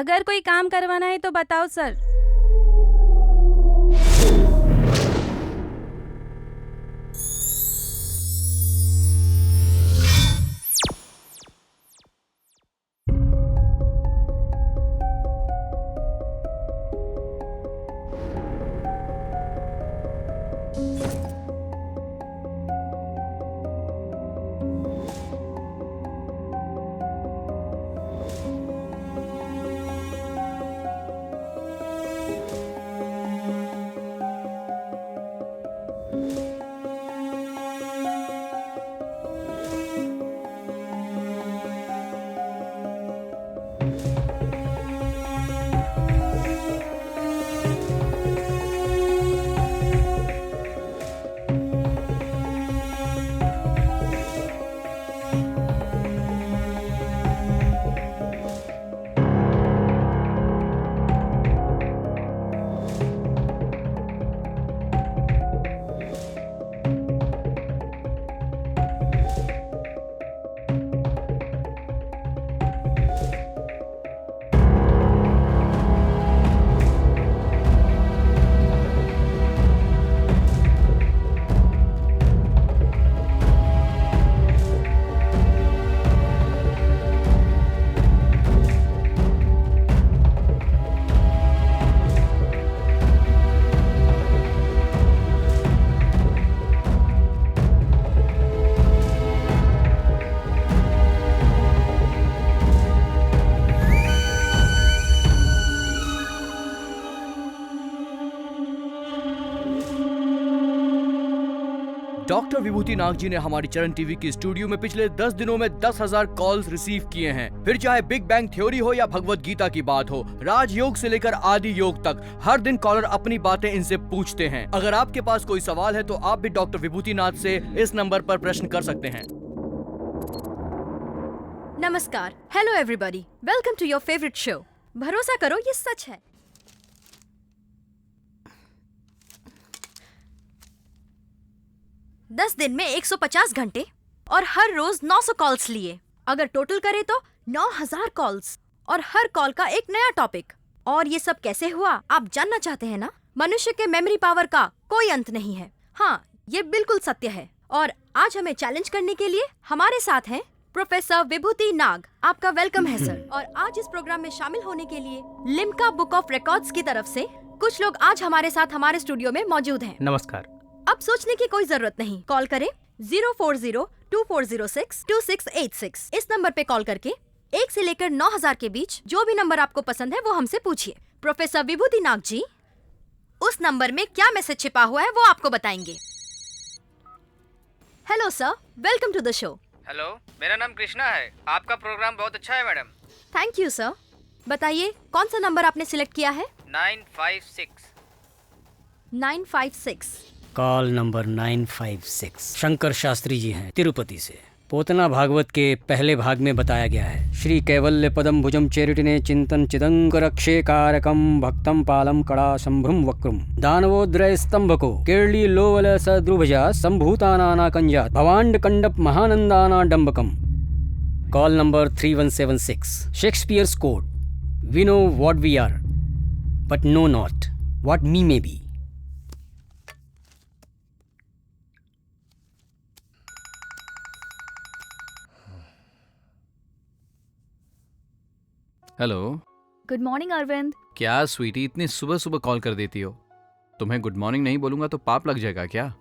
अगर कोई काम करवाना है तो बताओ सर। डॉक्टर विभूति नाग जी ने हमारी चरण टीवी की स्टूडियो में पिछले 10 दिनों में 10,000 कॉल्स रिसीव किए हैं। फिर चाहे बिग बैंग थ्योरी हो या भगवत गीता की बात हो, राजयोग से लेकर आदि योग तक, हर दिन कॉलर अपनी बातें इनसे पूछते हैं। अगर आपके पास कोई सवाल है तो आप भी डॉक्टर विभूति नाथ से इस नंबर पर प्रश्न कर सकते हैं। नमस्कार, hello everybody, welcome to your favourite show. भरोसा करो ये सच है। दस दिन में 150 घंटे और हर रोज 900 कॉल्स लिए। अगर टोटल करें तो 9000 कॉल्स और हर कॉल का एक नया टॉपिक। और ये सब कैसे हुआ आप जानना चाहते हैं ना? मनुष्य के मेमोरी पावर का कोई अंत नहीं है। हाँ, ये बिल्कुल सत्य है। और आज हमें चैलेंज करने के लिए हमारे साथ हैं प्रोफेसर विभूति नाग। आपका वेलकम है सर। और आज इस प्रोग्राम में शामिल होने के लिए लिम्का बुक ऑफ रिकॉर्ड्स की तरफ से कुछ लोग आज हमारे साथ हमारे स्टूडियो में मौजूद हैं। नमस्कार। अब सोचने की कोई जरूरत नहीं, कॉल करें 04024062686। इस नंबर पे कॉल करके 1 से लेकर 9000 के बीच जो भी नंबर आपको पसंद है वो हमसे पूछिए। प्रोफेसर विभूति नाग जी उस नंबर में क्या मैसेज छिपा हुआ है वो आपको बताएंगे। Hello sir, welcome to the show. Hello, मेरा नाम कृष्णा है। आपका प्रोग्राम बहुत अच्छा है मैडम। Thank you sir. बताइए कौन सा नंबर आपने सिलेक्ट किया है? 956। कॉल नंबर 956 शंकर शास्त्री जी हैं, तिरुपति से। पोतना भागवत के पहले भाग में बताया गया है, श्री कैवल्य पदम भुजम चेरिटिने चिंतन चिदंकर कारकम भक्तम पालम कड़ा संभ्रम वक्रम दानवोद्रय स्तंभको केरली लोवल सद्रुभजा संभूतानाना कंजा भवांड कंडप महानंदाना डंबकम। Call number 3176 Shakespeare's code. We know what we are but know not what me may be. Hello. Good morning Arvind. क्या स्वीटी, इतनी सुबह सुबह कॉल कर देती हो? तुम्हें गुड मॉर्निंग नहीं बोलूंगा तो पाप लग जाएगा क्या?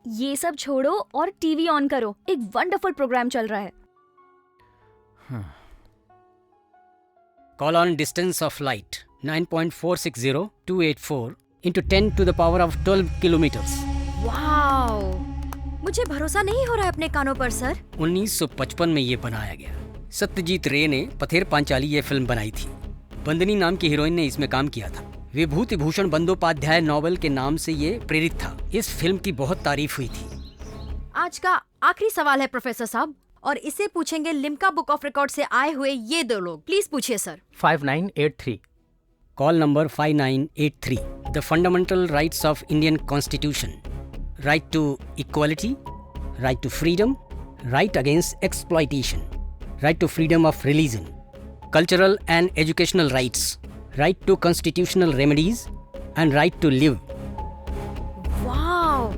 ये सब छोड़ो और टीवी ऑन करो, एक वंडरफुल प्रोग्राम चल रहा है। Call on distance of light 9.460284 into 10 to the power of 12 kilometers। Wow, मुझे भरोसा नहीं हो रहा है अपने कानों पर सर। 1955 में ये बनाया गया। सत्यजीत रे ने पथेर पांचाली ये फिल्म बनाई थी। बंदनी नाम की हीरोइन ने इसमें काम किया था। विभूति भूषण बंदोपाध्याय नॉवेल के नाम से ये प्रेरित था। इस फिल्म की बहुत तारीफ हुई थी। आज का आखिरी सवाल है प्रोफेसर साहब, और इसे पूछेंगे लिम्का बुक ऑफ रिकॉर्ड से आए हुए ये दो लोग। प्लीज पूछिए sir. 5983। Call number 5983। The fundamental rights of Indian constitution, right to equality, right to freedom, right against exploitation, right to freedom of religion, cultural and educational rights, right to constitutional remedies, and right to live. Wow,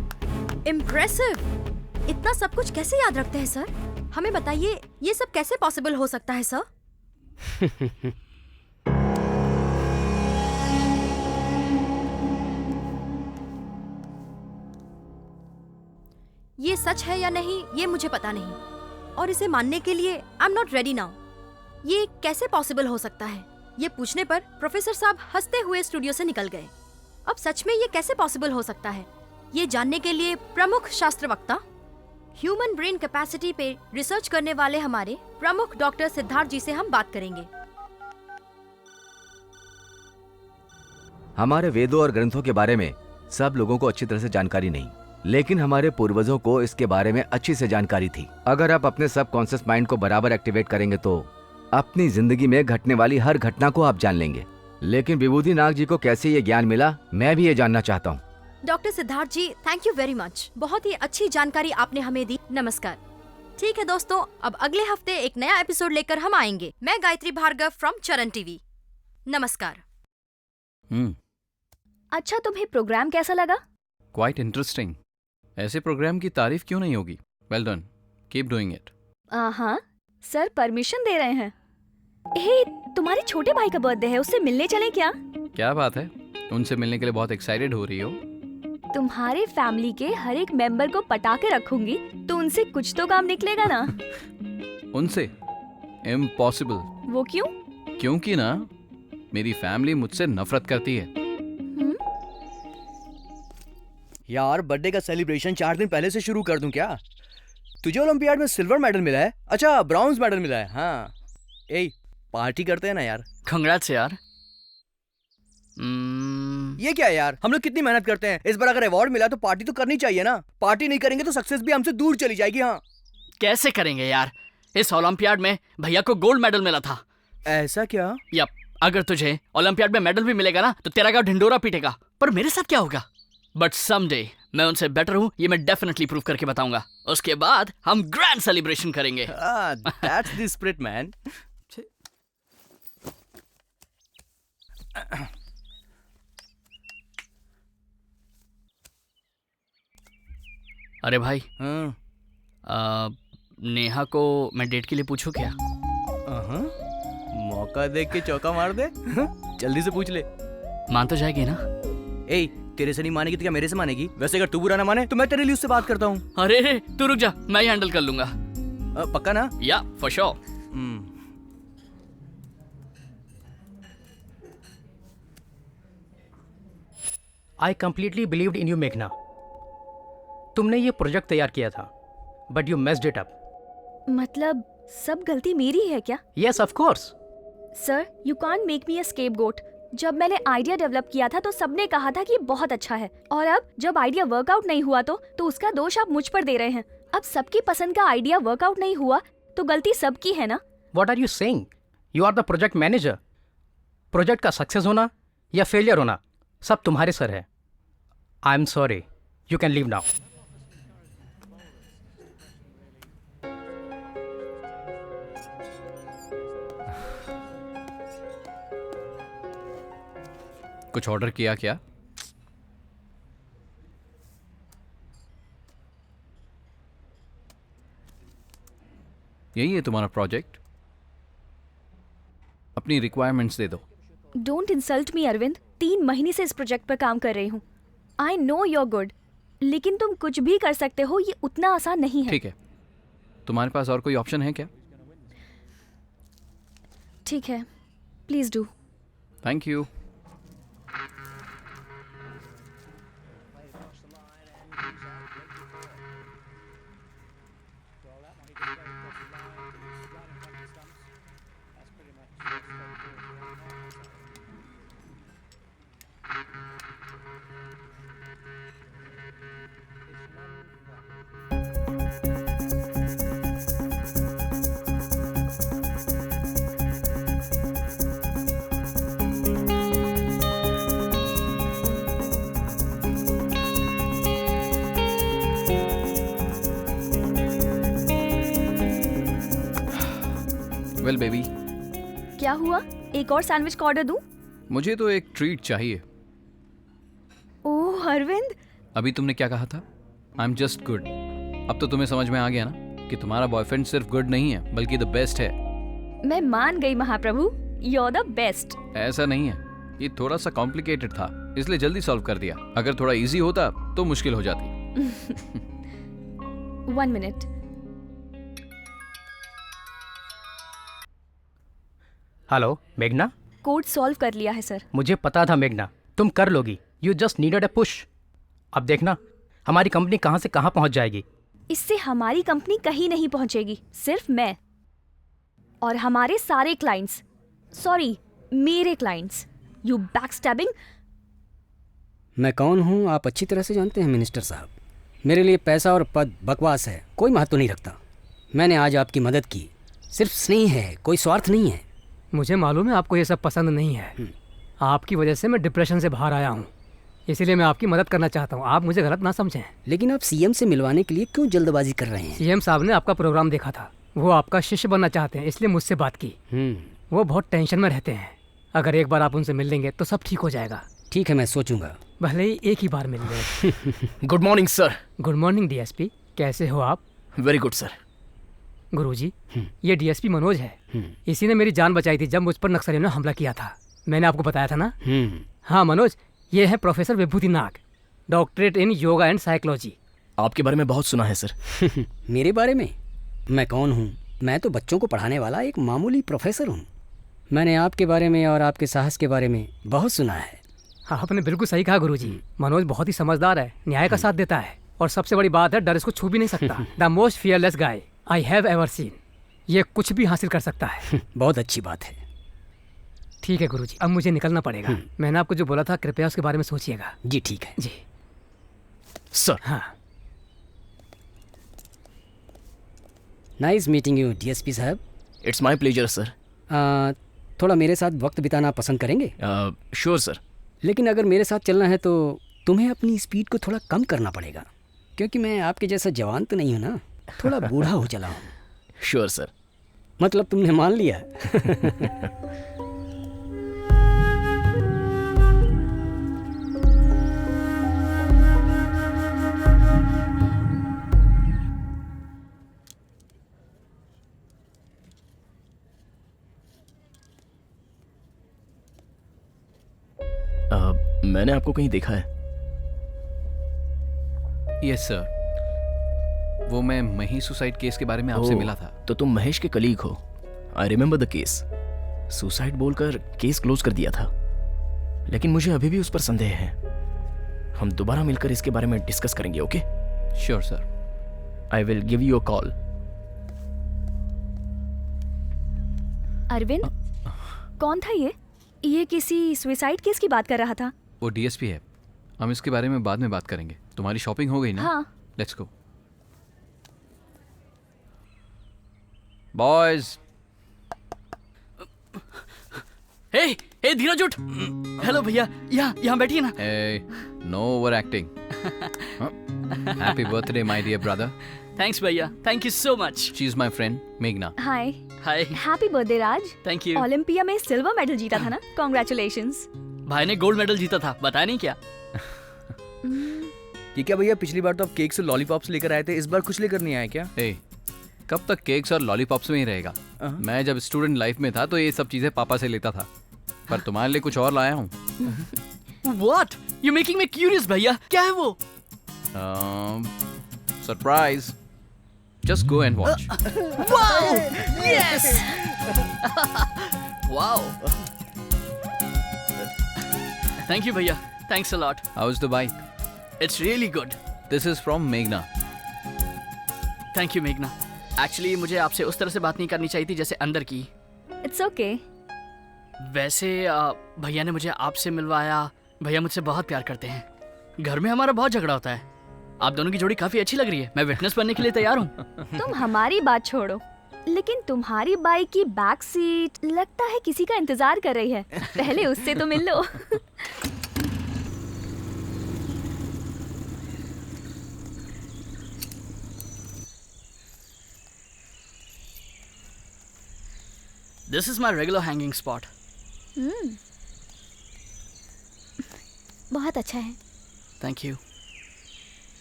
impressive. इतना सब कुछ कैसे याद रखते हैं sir? हमें बताइए, ये सब कैसे पॉसिबल हो सकता है सर? ये सच है या नहीं, ये मुझे पता नहीं, और इसे मानने के लिए I am not ready now. ये कैसे पॉसिबल हो सकता है? ये पूछने पर प्रोफेसर साहब हंसते हुए स्टूडियो से निकल गए। अब सच में ये कैसे पॉसिबल हो सकता है, ये जानने के लिए प्रमुख शास्त्र वक्ता, ह्यूमन ब्रेन कैपेसिटी पे रिसर्च करने वाले हमारे प्रमुख डॉक्टर सिद्धार्थ जी से हम बात करेंगे। हमारे वेदों और ग्रंथों के बारे में सब लोगों को अच्छी तरह से जानकारी नहीं, लेकिन हमारे पूर्वजों को इसके बारे में अच्छी से जानकारी थी। अगर आप अपने सबकॉन्शियस माइंड को बराबर एक्टिवेट करेंगे तो अपनी जिंदगी में घटने वाली हर घटना को आप जान लेंगे। लेकिन विभूति नाग जी को कैसे ये ज्ञान मिला, मैं भी ये जानना चाहता हूँ। Doctor Siddharth ji, thank you very much. बहुत ही अच्छी जानकारी आपने हमें दी। नमस्कार। ठीक है दोस्तों, अब अगले हफ्ते एक नया एपिसोड लेकर हम आएंगे। मैं गायत्री भार्गव फ्रॉम चरण टीवी। नमस्कार। अच्छा, तुम्हें प्रोग्राम कैसा लगा? Quite interesting. ऐसे प्रोग्राम की तारीफ क्यों नहीं होगी? Well done, keep doing it. हाँ, सर परमिशन दे रहे हैं। हे, तुम्हारे छोटे भाई का बर्थडे है, उससे मिलने चले क्या? क्या बात है, उनसे मिलने के लिए बहुत एक्साइटेड हो रही हो? तुम्हारे फैमिली के हर एक मेंबर को पटा के रखूंगी, तो उनसे कुछ तो काम निकलेगा ना? उनसे? इम्पॉसिबल। वो क्यों? क्योंकि ना मेरी फैमिली मुझसे नफरत करती है। यार बर्थडे का सेलिब्रेशन 4 दिन पहले से शुरू कर दूं क्या? तुझे ओलंपियाड में सिल्वर मेडल मिला है? अच्छा, ब्रॉन्ज मेडल मिला है। हाँ, ए पार्टी करते हैं ना यार। कंग्रेट्स यार। ये क्या है यार, हम लोग कितनी मेहनत करते हैं, इस बार अगर अवार्ड मिला तो पार्टी तो करनी चाहिए ना। पार्टी नहीं करेंगे तो सक्सेस भी हमसे दूर चली जाएगी। हाँ, कैसे करेंगे यार, इस ओलंपियाड में भैया को गोल्ड मेडल मिला था। ऐसा क्या? यप, अगर तुझे ओलंपियाड में मेडल भी मिलेगा ना तो तेरा गाँव ढिंडोरा पीटेगा, पर मेरे साथ क्या होगा? बट समडे मैं उनसे बेटर हूँ, ये मैं डेफिनेटली प्रूव करके बताऊंगा। उसके बाद हम ग्रैंड सेलिब्रेशन करेंगे। That's the spirit man. अरे भाई, हाँ, नेहा को मैं डेट के लिए पूछूं क्या? मौका देख के चौका मार दे। जल्दी से पूछ ले। मान तो जाएगी ना? ए, तेरे से नहीं मानेगी तो क्या मेरे से मानेगी? वैसे अगर तू बुरा ना माने तो मैं तेरे लिए उससे बात करता हूँ। अरे तू रुक जा, मैं ही हैंडल कर लूंगा। पक्का ना? या for sure. I completely believed in you, मेघना। तुमने ये प्रोजेक्ट तैयार किया था, but you messed it up. मतलब सब गलती मेरी है क्या? Yes, of course. Sir, you can't make me a scapegoat. जब मैंने आइडिया डेवलप किया था तो सबने कहा था कि ये बहुत अच्छा है, और अब जब आइडिया वर्कआउट नहीं हुआ तो उसका दोष आप मुझ पर दे रहे हैं। अब सबकी पसंद का आइडिया वर्कआउट नहीं हुआ तो गलती सबकी है ना? What are you saying? You are the project manager. Project का सक्सेस होना या फेलियर होना सब तुम्हारे सर है। आई am sorry, you can leave now. कुछ ऑर्डर किया क्या? यही है तुम्हारा प्रोजेक्ट? अपनी रिक्वायरमेंट्स दे दो। डोंट इंसल्ट मी अरविंद, 3 महीने से इस प्रोजेक्ट पर काम कर रही हूँ। I know you are good, लेकिन तुम कुछ भी कर सकते हो, ये उतना आसान नहीं है। ठीक है, तुम्हारे पास और कोई ऑप्शन है क्या? ठीक है, please do. Thank you. Well baby, क्या हुआ? एक और सैंडविच का ऑर्डर दूं? मुझे तो एक ट्रीट चाहिए। ओह अरविंद, अभी तुमने क्या कहा था? I am just good. अब तो तुम्हें समझ में आ गया ना कि तुम्हारा बॉयफ्रेंड सिर्फ गुड नहीं है बल्कि द बेस्ट है। मैं मान गई महाप्रभु, यू आर द बेस्ट। ऐसा नहीं है, ये थोड़ा सा कॉम्प्लिकेटेड था इसलिए जल्दी सॉल्व कर दिया। अगर थोड़ा इजी होता तो मुश्किल हो जाती। 1 मिनट। हेलो मेघना, कोड सॉल्व कर लिया है सर। मुझे पता था मेघना तुम कर लोगी। You just needed a push. अब देखना हमारी कंपनी कहाँ से कहाँ पहुँच जाएगी। इससे हमारी कंपनी कहीं नहीं पहुंचेगी, सिर्फ मैं और हमारे सारे क्लाइंट्स, सॉरी मेरे क्लाइंट्स। You backstabbing. मैं कौन हूँ आप अच्छी तरह से जानते हैं मिनिस्टर साहब। मेरे लिए पैसा और पद बकवास है, कोई महत्व नहीं रखता। मैंने आज आपकी मदद की, सिर्फ स्नेह है, कोई स्वार्थ नहीं है। मुझे मालूम है आपको ये सब पसंद नहीं है। आपकी वजह से मैं डिप्रेशन से बाहर आया हूँ, इसीलिए मैं आपकी मदद करना चाहता हूँ। आप मुझे गलत ना समझें। लेकिन आप सीएम से मिलवाने के लिए क्यों जल्दबाजी कर रहे हैं? सीएम साहब ने आपका प्रोग्राम देखा था, वो आपका शिष्य बनना चाहते हैं, इसलिए मुझसे बात की। वो बहुत टेंशन में रहते हैं। अगर एक बार आप उनसे मिल लेंगे तो सब ठीक हो जाएगा। ठीक है, मैं सोचूंगा। भले ही एक ही बार मिल लें। Good morning sir. Good morning DSP, कैसे हो आप? Very good sir. गुरुजी, ये डीएसपी मनोज है। इसी ने मेरी जान बचाई थी जब मुझ पर नक्सलियों ने हमला किया था। मैंने आपको बताया था ना? हाँ मनोज, ये है professor Vibhuti Nag, doctorate in yoga and psychology. आपके बारे में बहुत सुना है सर। मेरे बारे में? मैं कौन हूँ? मैं तो बच्चों को पढ़ाने वाला एक मामूली प्रोफेसर हूँ। मैंने आपके बारे में और आपके साहस के बारे में बहुत सुना है। आपने बिल्कुल सही कहा गुरुजी। मनोज बहुत ही समझदार है, न्याय का साथ देता है, और सबसे बड़ी बात है डर इसको छू भी नहीं सकता। The most fearless guy I have ever seen. ये कुछ भी हासिल कर सकता है। बहुत अच्छी बात है। ठीक है गुरुजी, अब मुझे निकलना पड़ेगा। मैंने आपको जो बोला था कृपया उसके बारे में सोचिएगा। जी ठीक है। जी सर। हाँ। नाइस मीटिंग यू डीएसपी साहब। It's my pleasure sir. थोड़ा मेरे साथ वक्त बिताना पसंद करेंगे? Sure sir. लेकिन अगर मेरे साथ चलना है तो तुम्हें अपनी स्पीड को थोड़ा कम करना पड़ेगा, क्योंकि मैं आपके जैसा जवान तो नहीं हूँ ना, थोड़ा बूढ़ा हो चला हूँ। Sure sir. मतलब तुमने मान लिया? मैंने आपको कहीं देखा है। यस सर, वो मैं मही सुसाइड केस के बारे में आपसे मिला था। तो तुम महेश के कलीग हो। I remember the case. Suicide बोलकर केस क्लोज कर दिया था, लेकिन मुझे अभी भी उस पर संदेह है। हम दोबारा मिलकर इसके बारे में डिस्कस करेंगे। Okay? Sure sir. I will give you a call. Arvind, कौन था ये? ये किसी सुसाइड केस की बात कर रहा था। वो डीएसपी है। हम इसके बारे में बाद में बात करेंगे। तुम्हारी शॉपिंग हो गई ना? हाँ। Let's go boys. हे हे धीरज उठ। हेलो भैया, यहाँ बैठिए ना। No over acting. Happy birthday my dear brother. Thanks भैया, thank you so much. She is my friend मेघना। Hi. Hi. Happy birthday Raj. Thank you. Olympia में सिल्वर मेडल जीता था ना? कॉन्ग्रेचुलेशंस। भाई ने गोल्ड मेडल जीता था, बताया नहीं क्या? ये क्या भैया, पिछली बार तो आप केक्स और लॉलीपॉप्स लेकर आए थे, इस बार कुछ लेकर नहीं आए क्या? कब तक केक्स और लॉलीपॉप्स में ही रहेगा? मैं जब स्टूडेंट लाइफ में था तो ये सब चीजें पापा से लेता था, पर तुम्हारे लिए कुछ और लाया हूँ। What? You're making me curious भैया, क्या है वो? Surprise. Just go and watch. Wow! Yes! Wow! Thank you भैया, thanks a lot. How's the bike? It's really good. This is from Meghna. Thank you मेघना। Actually मुझे आपसे उस तरह से बात नहीं करनी चाहिए थी जैसे अंदर की। It's okay. वैसे भैया ने मुझे आपसे मिलवाया। भैया मुझसे बहुत प्यार करते हैं। घर में हमारा बहुत झगड़ा होता है। आप दोनों की जोड़ी काफी अच्छी लग रही है। मैं विटनेस बनने के लिए तैयार हूँ। तुम हमारी बात छोड़ो, लेकिन तुम्हारी बाइक की बैक सीट लगता है किसी का इंतजार कर रही है। पहले उससे तो मिल लो। This is my regular hanging spot. बहुत अच्छा है. Thank you.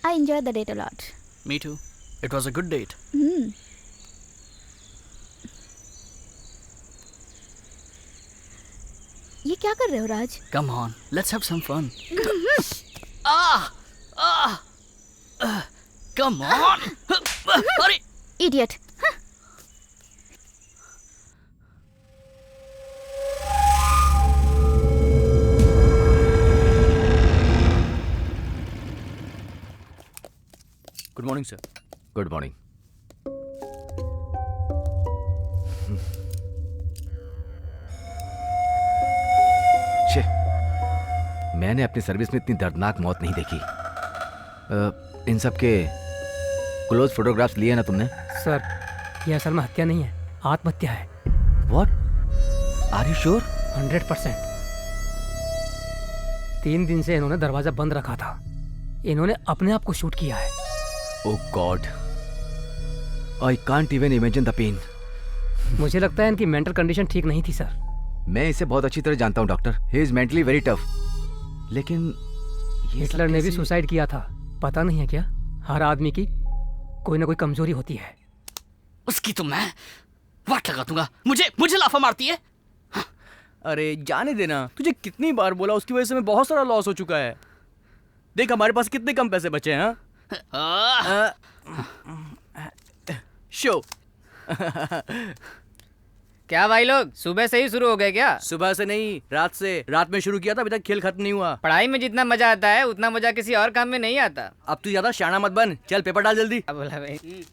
I enjoyed the date a lot. Me too. It was a good date. ये क्या कर रहे हो राज? Come on, let's have some fun. Ah! Ah! Come on! अरे! Idiot. Good morning sir. Good morning. छे, मैंने अपनी service में इतनी दर्दनाक मौत नहीं देखी. इन सब के क्लोज फोटोग्राफ्स लिए ना तुमने? सर, ये असल में हत्या नहीं है, आत्महत्या है. व्हाट? Are you sure? 100%. 3 दिन से इन्होंने दरवाजा बंद रखा था. इन्होंने अपने आप को शूट किया है. Oh God, I can't even imagine the pain. मुझे लगता है इनकी मेंटल कंडीशन ठीक नहीं थी सर. मैं इसे बहुत अच्छी तरह जानता हूँ doctor. He is mentally very tough. लेकिन हिटलर ने भी सुसाइड किया था. पता नहीं है क्या? हर आदमी की कोई ना कोई कमजोरी होती है. उसकी तो मैं वाट लगा दूंगा. मुझे लाफा मारती है. अरे जाने देना. तुझे कितनी बार बोला, उसकी वजह से मैं बहुत सारा लॉस हो चुका है. देख हमारे पास कितने कम पैसे बचे हैं. शो. क्या भाई लोग सुबह से ही शुरू हो गए क्या? सुबह से नहीं, रात से. रात में शुरू किया था, अभी तक खेल खत्म नहीं हुआ. पढ़ाई में जितना मजा आता है उतना मजा किसी और काम में नहीं आता. अब तू ज्यादा शाना मत बन. चल पेपर डाल जल्दी. अब बोला भाई.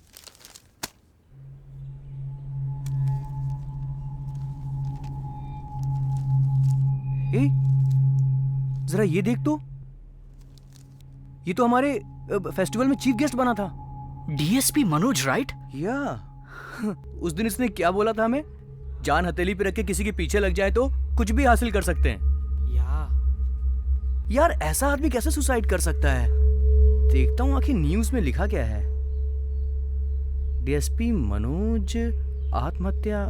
जरा ये देख तो. ये तो हमारे फेस्टिवल में चीफ गेस्ट बना था. DSP Manoj, right? या उस दिन इसने क्या बोला था हमें? जान हथेली पे रख के किसी के पीछे लग जाए तो कुछ भी हासिल कर सकते हैं. यार ऐसा आदमी कैसे सुसाइड कर सकता है? देखता हूँ आखिर न्यूज में लिखा क्या है. डीएसपी मनोज आत्महत्या.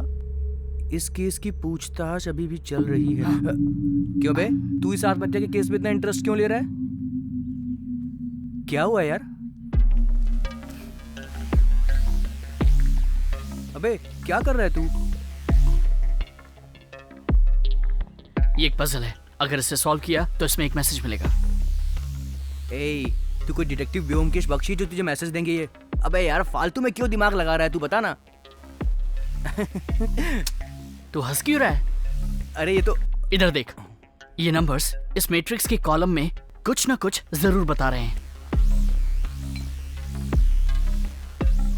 इस केस की पूछताछ अभी भी चल रही है. क्यों बे, तू इस आत्महत्या के केस में इतना इंटरेस्ट क्यों ले रहा है? क्या हुआ यार? अबे क्या कर रहा है तू? ये एक पजल है. अगर इसे सॉल्व किया तो इसमें एक मैसेज मिलेगा. तू कोई डिटेक्टिव व्योमकेश बख्शी जो तुझे मैसेज देंगे ये? अबे यार फालतू में क्यों दिमाग लगा रहा है, तू बता ना. तू हंस क्यों रहा है? अरे ये तो इधर देख. ये नंबर्स इस मैट्रिक्स के कॉलम में कुछ ना कुछ जरूर बता रहे हैं.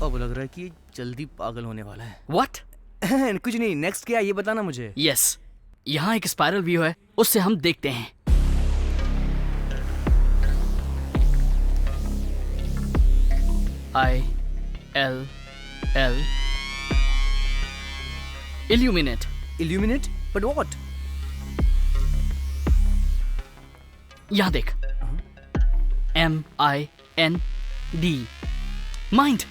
अब लग रहा है कि जल्दी पागल होने वाला है. व्हाट? कुछ नहीं. नेक्स्ट क्या ये बताना मुझे. यस, यहाँ एक स्पाइरल व्यू है, उससे हम देखते हैं. ILL Illuminate. Illuminate? But what? यहाँ देख. MIND. माइंड.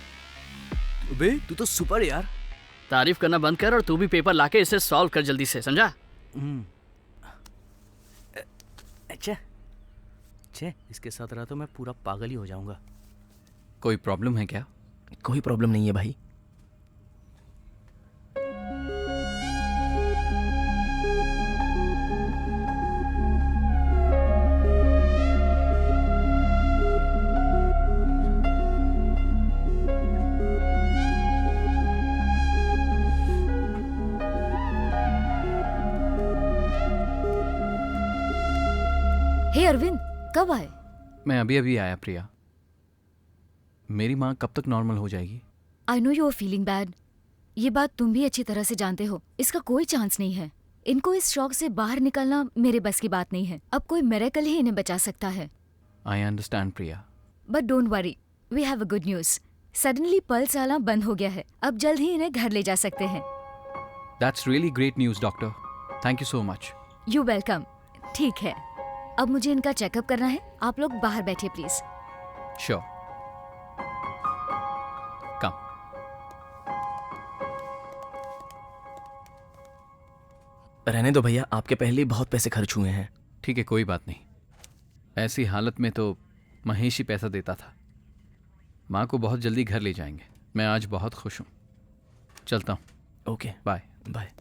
बे तू तो सुपर यार. तारीफ करना बंद कर और तू भी पेपर लाके इसे सॉल्व कर जल्दी से, समझा? अच्छा. इसके साथ रहा तो मैं पूरा पागल ही हो जाऊंगा. कोई प्रॉब्लम है क्या? कोई प्रॉब्लम नहीं है भाई. हे अरविंद, कब आए? मैं अभी आया प्रिया. मेरी माँ कब तक नॉर्मल हो जाएगी? I know you are feeling bad. ये बात तुम भी अच्छी तरह से जानते हो. इसका कोई चांस नहीं है. इनको इस शॉक से बाहर निकलना मेरे बस की बात नहीं है. अब कोई मिरेकल ही इन्हें बचा सकता है. I understand Priya. But don't worry, we have a good news. Suddenly pulse आना बंद हो गया है. अब जल्द ही इन्हें घर ले जा सकते हैं. That's really great news doctor. Thank you so much. You welcome. ठीक है, अब मुझे इनका चेकअप करना है. आप लोग बाहर बैठिए प्लीज. श्योर. कम. रहने दो भैया, आपके पहले ही बहुत पैसे खर्च हुए हैं। ठीक है, कोई बात नहीं। ऐसी हालत में तो महेश ही पैसा देता था। माँ को बहुत जल्दी घर ले जाएंगे। मैं आज बहुत खुश हूँ। चलता हूँ। Okay, bye bye.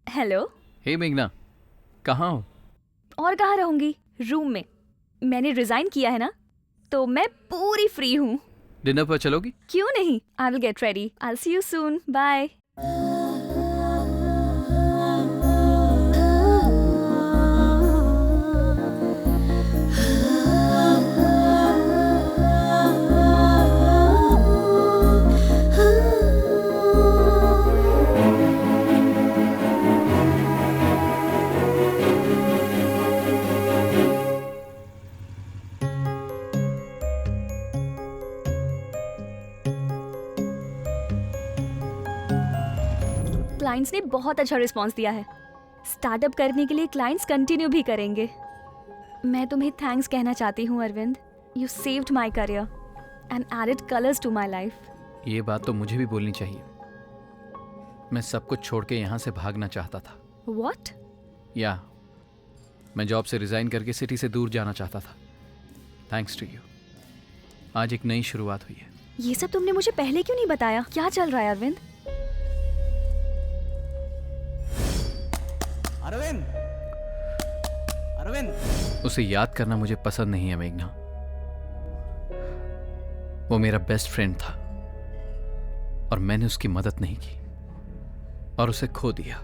Hello. Hey मेघना, कहाँ हो? और कहाँ रहूंगी, रूम में। मैंने रिजाइन किया है ना, तो मैं पूरी फ्री हूँ। डिनर पर चलोगी? क्यों नहीं, I will get ready. I will see you soon, bye. Clients ने बहुत अच्छा रिस्पांस दिया है। स्टार्टअप करने के लिए क्लाइंट्स कंटिन्यू भी करेंगे। मैं तुम्हें थैंक्स कहना चाहती हूँ Arvind. You saved my career and added colours to my life. ये बात तो मुझे भी बोलनी चाहिए। मैं सब कुछ छोड़ के यहाँ से भागना चाहता था। व्हाट? या मैं जॉब से रिजाइन करके सिटी से दूर जाना चाहता था। थैंक्स टू यू, आज एक नई शुरुआत हुई है। ये सब तुमने मुझे पहले क्यों नहीं बताया? क्या चल रहा है अरविंद? अरविंद, अरविंद। उसे याद करना मुझे पसंद नहीं है मेघना। वो मेरा बेस्ट फ्रेंड था और मैंने उसकी मदद नहीं की और उसे खो दिया।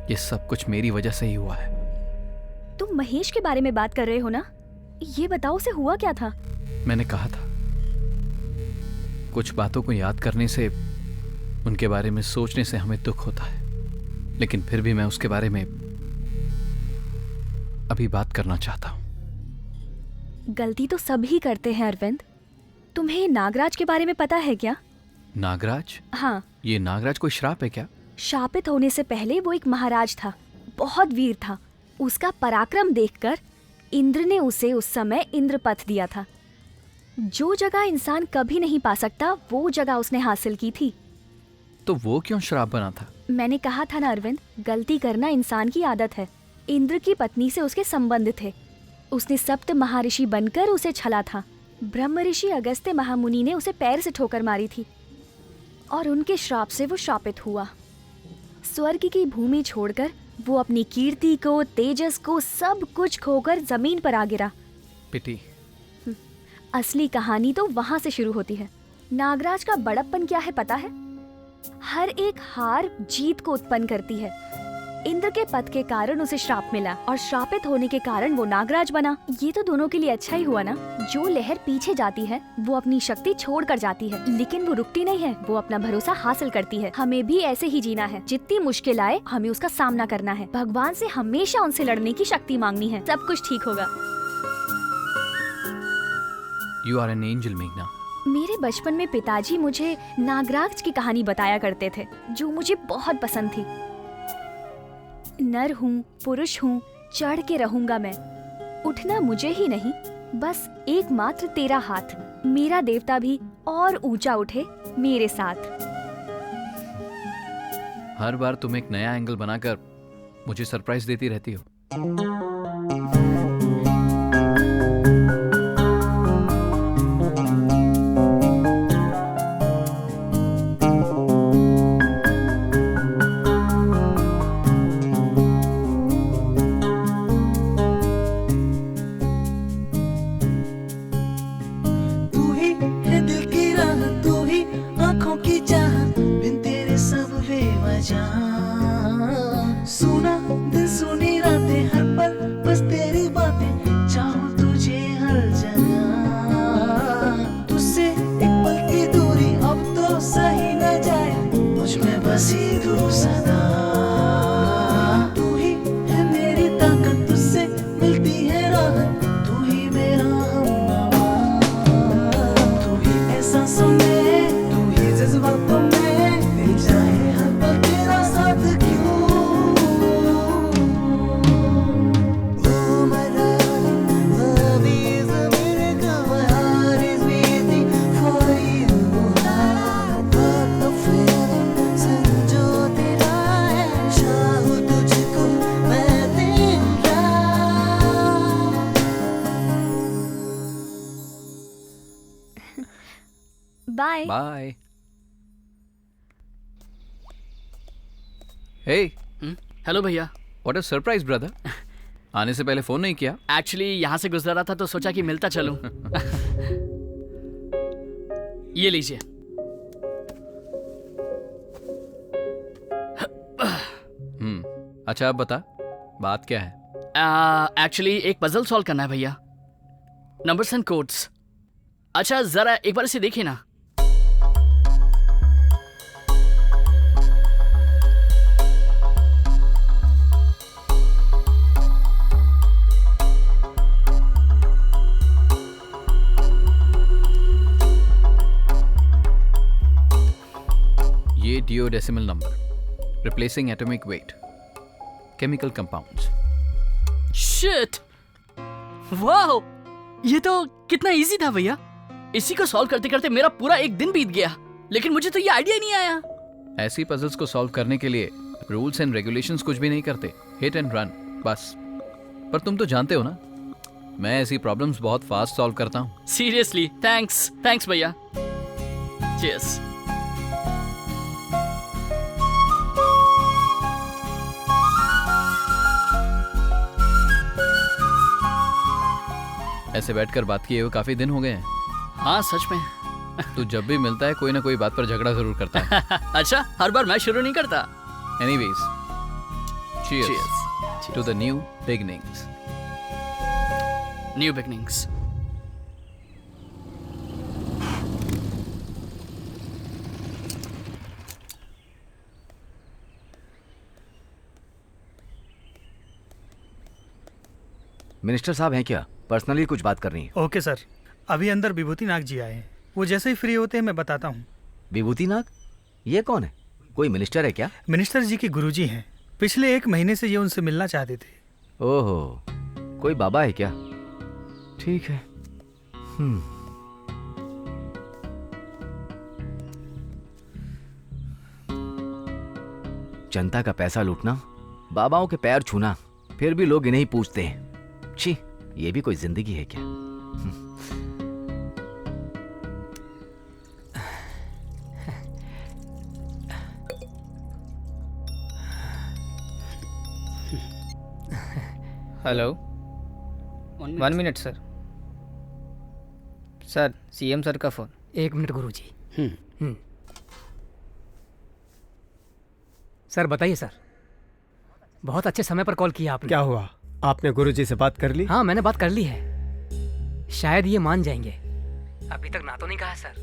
ये सब कुछ मेरी वजह से ही हुआ है। तुम महेश के बारे में बात कर रहे हो ना? ये बताओ, उसे हुआ क्या था? मैंने कहा था, कुछ बातों को याद करने से, उनके बारे में सोचने से हमें दुख होता है, लेकिन फिर भी मैं उसके बारे में अभी बात करना चाहता हूं। गलती तो सभी करते हैं अरविंद। तुम्हें नागराज के बारे में पता है क्या? नागराज? हाँ। ये नागराज कोई श्राप है क्या? शापित होने से पहले वो एक महाराज था, बहुत वीर था। उसका पराक्रम देखकर इंद्र ने उसे उस समय इंद्रपथ दिया था। जो जगह इंसान कभी नहीं पा सकता, वो जगह उसने हासिल की थी। तो वो क्यों श्राप बना था? मैंने कहा था ना अरविंद, गलती करना इंसान की आदत है। इंद्र की पत्नी से उसके संबंध थे। उसने सप्त महर्षि बनकर उसे छला था। ब्रह्म ऋषि अगस्त्य महामुनि ने उसे पैर से ठोकर मारी थी और उनके श्राप से वो शापित हुआ। स्वर्ग की भूमि छोड़कर वो अपनी कीर्ति को, तेजस को, सब कुछ खोकर जमीन पर आ गिरा। पिटी। असली कहानी तो वहां से शुरू होती है। नागराज का बड़प्पन क्या है पता है? हर एक हार जीत को उत्पन्न करती है। इंद्र के पद के कारण उसे श्राप मिला और श्रापित होने के कारण वो नागराज बना। ये तो दोनों के लिए अच्छा ही हुआ ना। जो लहर पीछे जाती है वो अपनी शक्ति छोड़ कर जाती है, लेकिन वो रुकती नहीं है, वो अपना भरोसा हासिल करती है। हमें भी ऐसे ही जीना है। जितनी मुश्किल आए हमें उसका सामना करना है। भगवान से हमेशा उनसे लड़ने की शक्ति मांगनी है। सब कुछ ठीक होगा। You are an angel, मेघना। मेरे बचपन में पिताजी मुझे नागराज की कहानी बताया करते थे, जो मुझे बहुत पसंद थी। नर हूँ, पुरुष हूँ, चढ़ के रहूंगा मैं। उठना मुझे ही नहीं, बस एकमात्र तेरा हाथ। मेरा देवता भी और ऊंचा उठे मेरे साथ। हर बार तुम एक नया एंगल बनाकर मुझे सरप्राइज देती रहती हो। सुना दिल सुनी रातें हर पल बस तेरे बाय। बाय। हे, हेलो भैया। What a surprise brother. आने से पहले फोन नहीं किया? एक्चुअली यहाँ से गुजर रहा था तो सोचा कि मिलता चलूं। ये लीजिए। अच्छा अब बता, बात क्या है? एक्चुअली एक पजल सॉल्व करना है भैया, नंबर्स एंड कोड्स। अच्छा जरा एक बार इसे देखिए ना। ये duodecimal number, replacing atomic weight, chemical compounds. Shit, wow, ये तो कितना इजी था भैया। इसी को सॉल्व करते करते मेरा पूरा एक दिन बीत गया, लेकिन मुझे तो ये आइडिया ही नहीं आया। ऐसी पजल्स को सॉल्व करने के लिए रूल्स एंड रेगुलेशंस कुछ भी नहीं करते, हिट एंड रन बस। पर तुम तो जानते हो ना, मैं ऐसी प्रॉब्लम्स बहुत फास्ट सॉल्व करता हूँ। सीरियसली, थैंक्स भैया। चीयर्स। ऐसे बैठकर बात किए हुए काफी दिन हो गए हैं। हाँ सच में। तू जब भी मिलता है कोई ना कोई बात पर झगड़ा जरूर करता है। अच्छा, हर बार मैं शुरू नहीं करता। Anyways, cheers to the new beginnings. New beginnings. Minister साहब हैं क्या? पर्सनली कुछ बात करनी है। ओके सर, अभी अंदर विभूति नाग जी आए हैं, वो जैसे ही फ्री होते हैं मैं बताता हूँ। विभूति नाग? ये कौन है? कोई मिनिस्टर है क्या? मिनिस्टर जी के गुरुजी हैं, पिछले 1 महीने से ये उनसे मिलना चाहते थे। ओहो, कोई बाबा है क्या? ठीक है। जनता का पैसा लूटना, बाबाओं के पैर छूना, फिर भी लोग इन्हें ही पूछते हैं। छी, ये भी कोई जिंदगी है क्या? Hello, 1 minute sir. Sir, CM sir का फोन। 1 मिनट गुरुजी। सर बताइए सर, बहुत अच्छे समय पर कॉल किया आपने। क्या हुआ? आपने गुरुजी से बात कर ली? हाँ मैंने बात कर ली है, शायद ये मान जाएंगे। अभी तक ना तो नहीं कहा सर,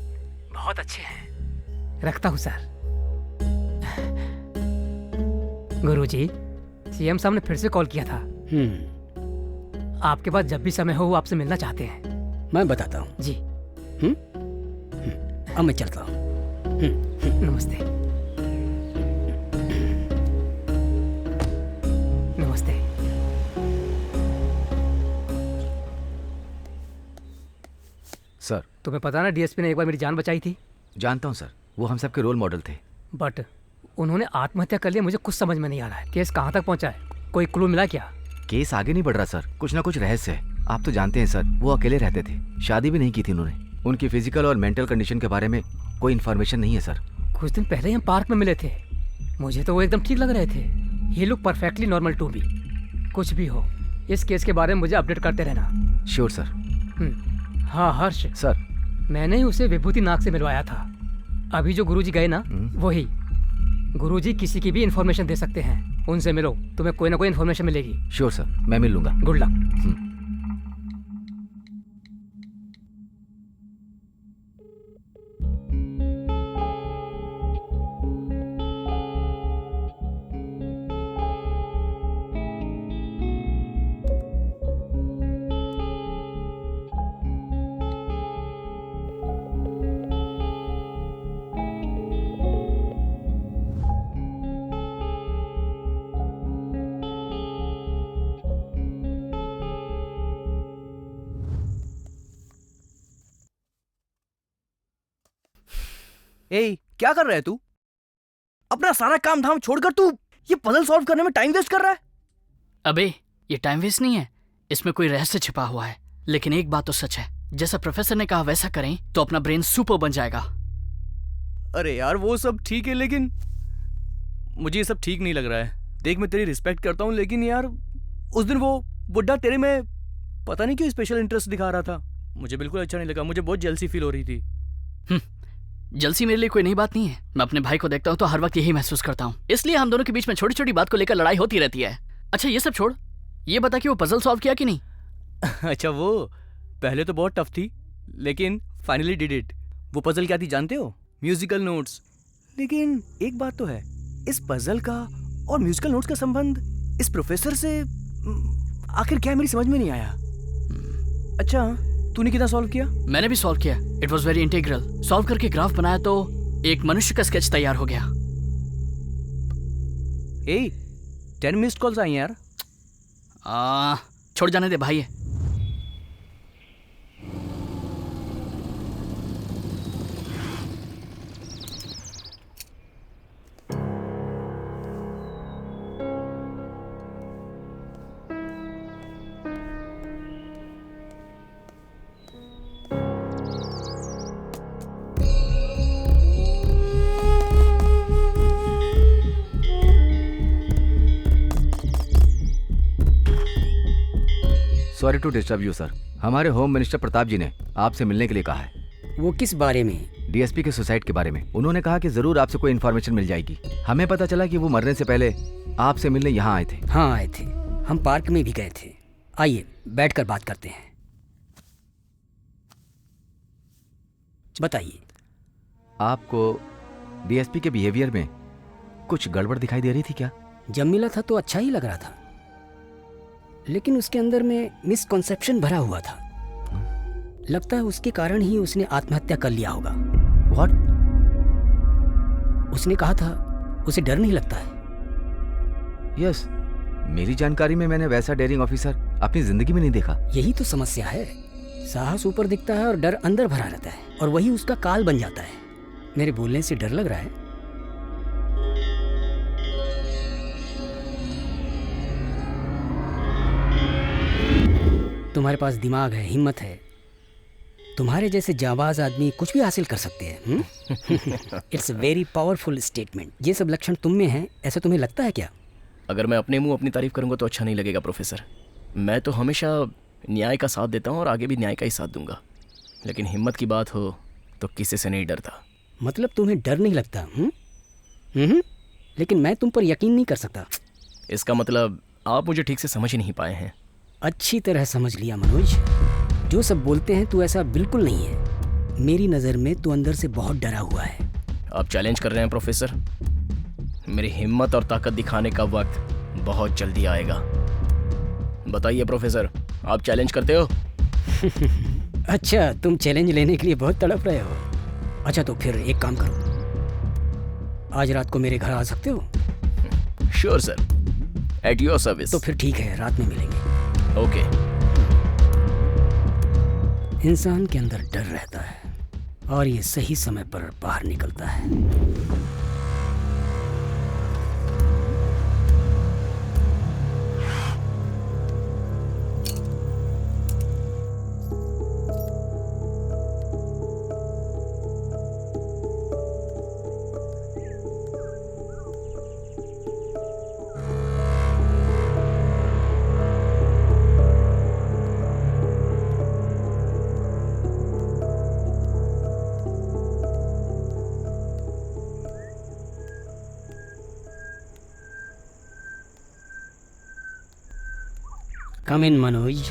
बहुत अच्छे हैं। रखता हूँ सर। गुरुजी, सीएम साहब ने फिर से कॉल किया था। आपके पास जब भी समय हो वो आपसे मिलना चाहते हैं। मैं बताता हूँ जी। अब मैं चलता हूँ। नमस्ते। नमस्ते। सर, तुम्हें पता ना डीएसपी ने एक बार मेरी जान बचाई थी। जानता हूँ सर, वो हम सबके रोल मॉडल थे। बट उन्होंने आत्महत्या कर लिया, मुझे कुछ समझ में नहीं आ रहा है। केस कहाँ तक पहुँचा है? कोई क्लू मिला क्या? केस आगे नहीं बढ़ रहा सर, कुछ ना कुछ रहस्य है। आप तो जानते हैं सर, वो अकेले रहते थे, शादी भी नहीं की थी उन्होंने। उनकी फिजिकल और मेंटल कंडीशन के बारे में कोई इन्फॉर्मेशन नहीं है सर। कुछ दिन पहले हम पार्क में मिले थे, मुझे तो वो एकदम ठीक लग रहे थे। He look perfectly normal to me. कुछ भी हो, इस केस के बारे में मुझे अपडेट करते रहना। Sure sir. हाँ हर्ष सर, मैंने ही उसे विभूति नाग से मिलवाया था। अभी जो गुरुजी गए ना, वही। गुरुजी किसी की भी इन्फॉर्मेशन दे सकते हैं, उनसे मिलो, तुम्हें कोई ना कोई इन्फॉर्मेशन मिलेगी। श्योर सर, मैं मिल लूंगा। Good luck. ए, क्या कर रहा है तू? अपना सारा काम धाम छोड़कर तू ये पजल सॉल्व करने में टाइम वेस्ट कर रहा है? अबे, ये टाइम वेस्ट नहीं है, इसमें कोई रहस्य छिपा हुआ है। लेकिन एक बात तो सच है, जैसा प्रोफेसर ने कहा वैसा करें तो अपना ब्रेन सुपर बन जाएगा। अरे यार वो सब ठीक है, लेकिन मुझे ये सब ठीक नहीं लग रहा है। देख मैं तेरी रिस्पेक्ट करता हूँ, लेकिन यार उस दिन वो बुड्ढा तेरे में पता नहीं क्यों स्पेशल इंटरेस्ट दिखा रहा था। मुझे बिल्कुल अच्छा नहीं लगा, मुझे बहुत जेलसी फील हो रही थी। जलसी मेरे लिए कोई नई बात नहीं है। मैं अपने भाई को देखता हूँ तो हर वक्त यही महसूस करता हूँ, इसलिए हम दोनों के बीच में छोटी छोटी बात को लेकर लड़ाई होती रहती है। अच्छा ये सब छोड़, ये बता कि वो पजल सॉल्व किया कि नहीं? अच्छा वो पहले तो बहुत टफ थी, लेकिन फाइनली डिड इट। वो पजल क्या थी जानते हो? Musical notes. लेकिन एक बात तो है, इस पजल का और म्यूजिकल नोट्स का संबंध इस प्रोफेसर से आखिर क्या है, मेरी समझ में नहीं आया। अच्छा तूने कितना सॉल्व किया? मैंने भी सॉल्व किया। It was very integral. Solve करके ग्राफ बनाया तो एक मनुष्य का स्केच तैयार हो गया। 10 मिस्ड कॉल्स आई यार। छोड़ जाने दे भाई है। Sorry to disturb you sir, हमारे होम मिनिस्टर प्रताप जी ने आपसे मिलने के लिए कहा है। वो किस बारे में? डीएसपी के सुसाइड के बारे में। उन्होंने कहा कि जरूर आपसे कोई इन्फॉर्मेशन मिल जाएगी। हमें पता चला कि वो मरने से पहले आपसे मिलने यहाँ आए थे। हाँ आए थे, हम पार्क में भी गए थे। आइए बैठकर बात करते हैं। बताइए। आपको डीएसपी के बिहेवियर में कुछ गड़बड़ दिखाई दे रही थी क्या? जब मिला था तो अच्छा ही लग रहा था, लेकिन उसके अंदर में मिसकॉन्सेप्शन भरा हुआ था। लगता है उसके कारण ही उसने आत्महत्या कर लिया होगा। What? उसने कहा था उसे डर नहीं लगता है। यस, मेरी जानकारी में मैंने वैसा डेयरिंग ऑफिसर अपनी जिंदगी में नहीं देखा। यही तो समस्या है, साहस ऊपर दिखता है और डर अंदर भरा रहता है, और वही उसका काल बन जाता है। मेरे बोलने से डर लग रहा है? तुम्हारे पास दिमाग है, हिम्मत है, तुम्हारे जैसे जाबाज आदमी कुछ भी हासिल कर सकते हैं। It's very powerful statement. ये सब लक्षण तुम में हैं, ऐसा तुम्हें लगता है क्या? अगर मैं अपने मुंह अपनी तारीफ करूंगा तो अच्छा नहीं लगेगा प्रोफेसर। मैं तो हमेशा न्याय का साथ देता हूँ और आगे भी न्याय का ही साथ दूंगा, लेकिन हिम्मत की बात हो तो किसी से नहीं डरता। मतलब तुम्हें डर नहीं लगता? लेकिन मैं तुम पर यकीन नहीं कर सकता। इसका मतलब आप मुझे ठीक से समझ ही नहीं पाए हैं। अच्छी तरह समझ लिया मनोज। जो सब बोलते हैं तू ऐसा बिल्कुल नहीं है। मेरी नज़र में तू अंदर से बहुत डरा हुआ है। आप चैलेंज कर रहे हैं प्रोफेसर? मेरी हिम्मत और ताकत दिखाने का वक्त बहुत जल्दी आएगा। बताइए प्रोफेसर, आप चैलेंज करते हो? अच्छा, तुम चैलेंज लेने के लिए बहुत तड़प रहे हो। अच्छा तो फिर एक काम करो, आज रात को मेरे घर आ सकते हो? Sure sir, at your service. तो फिर ठीक है, रात में मिलेंगे। ओके। इंसान के अंदर डर रहता है और ये सही समय पर बाहर निकलता है। Come in, Manoj.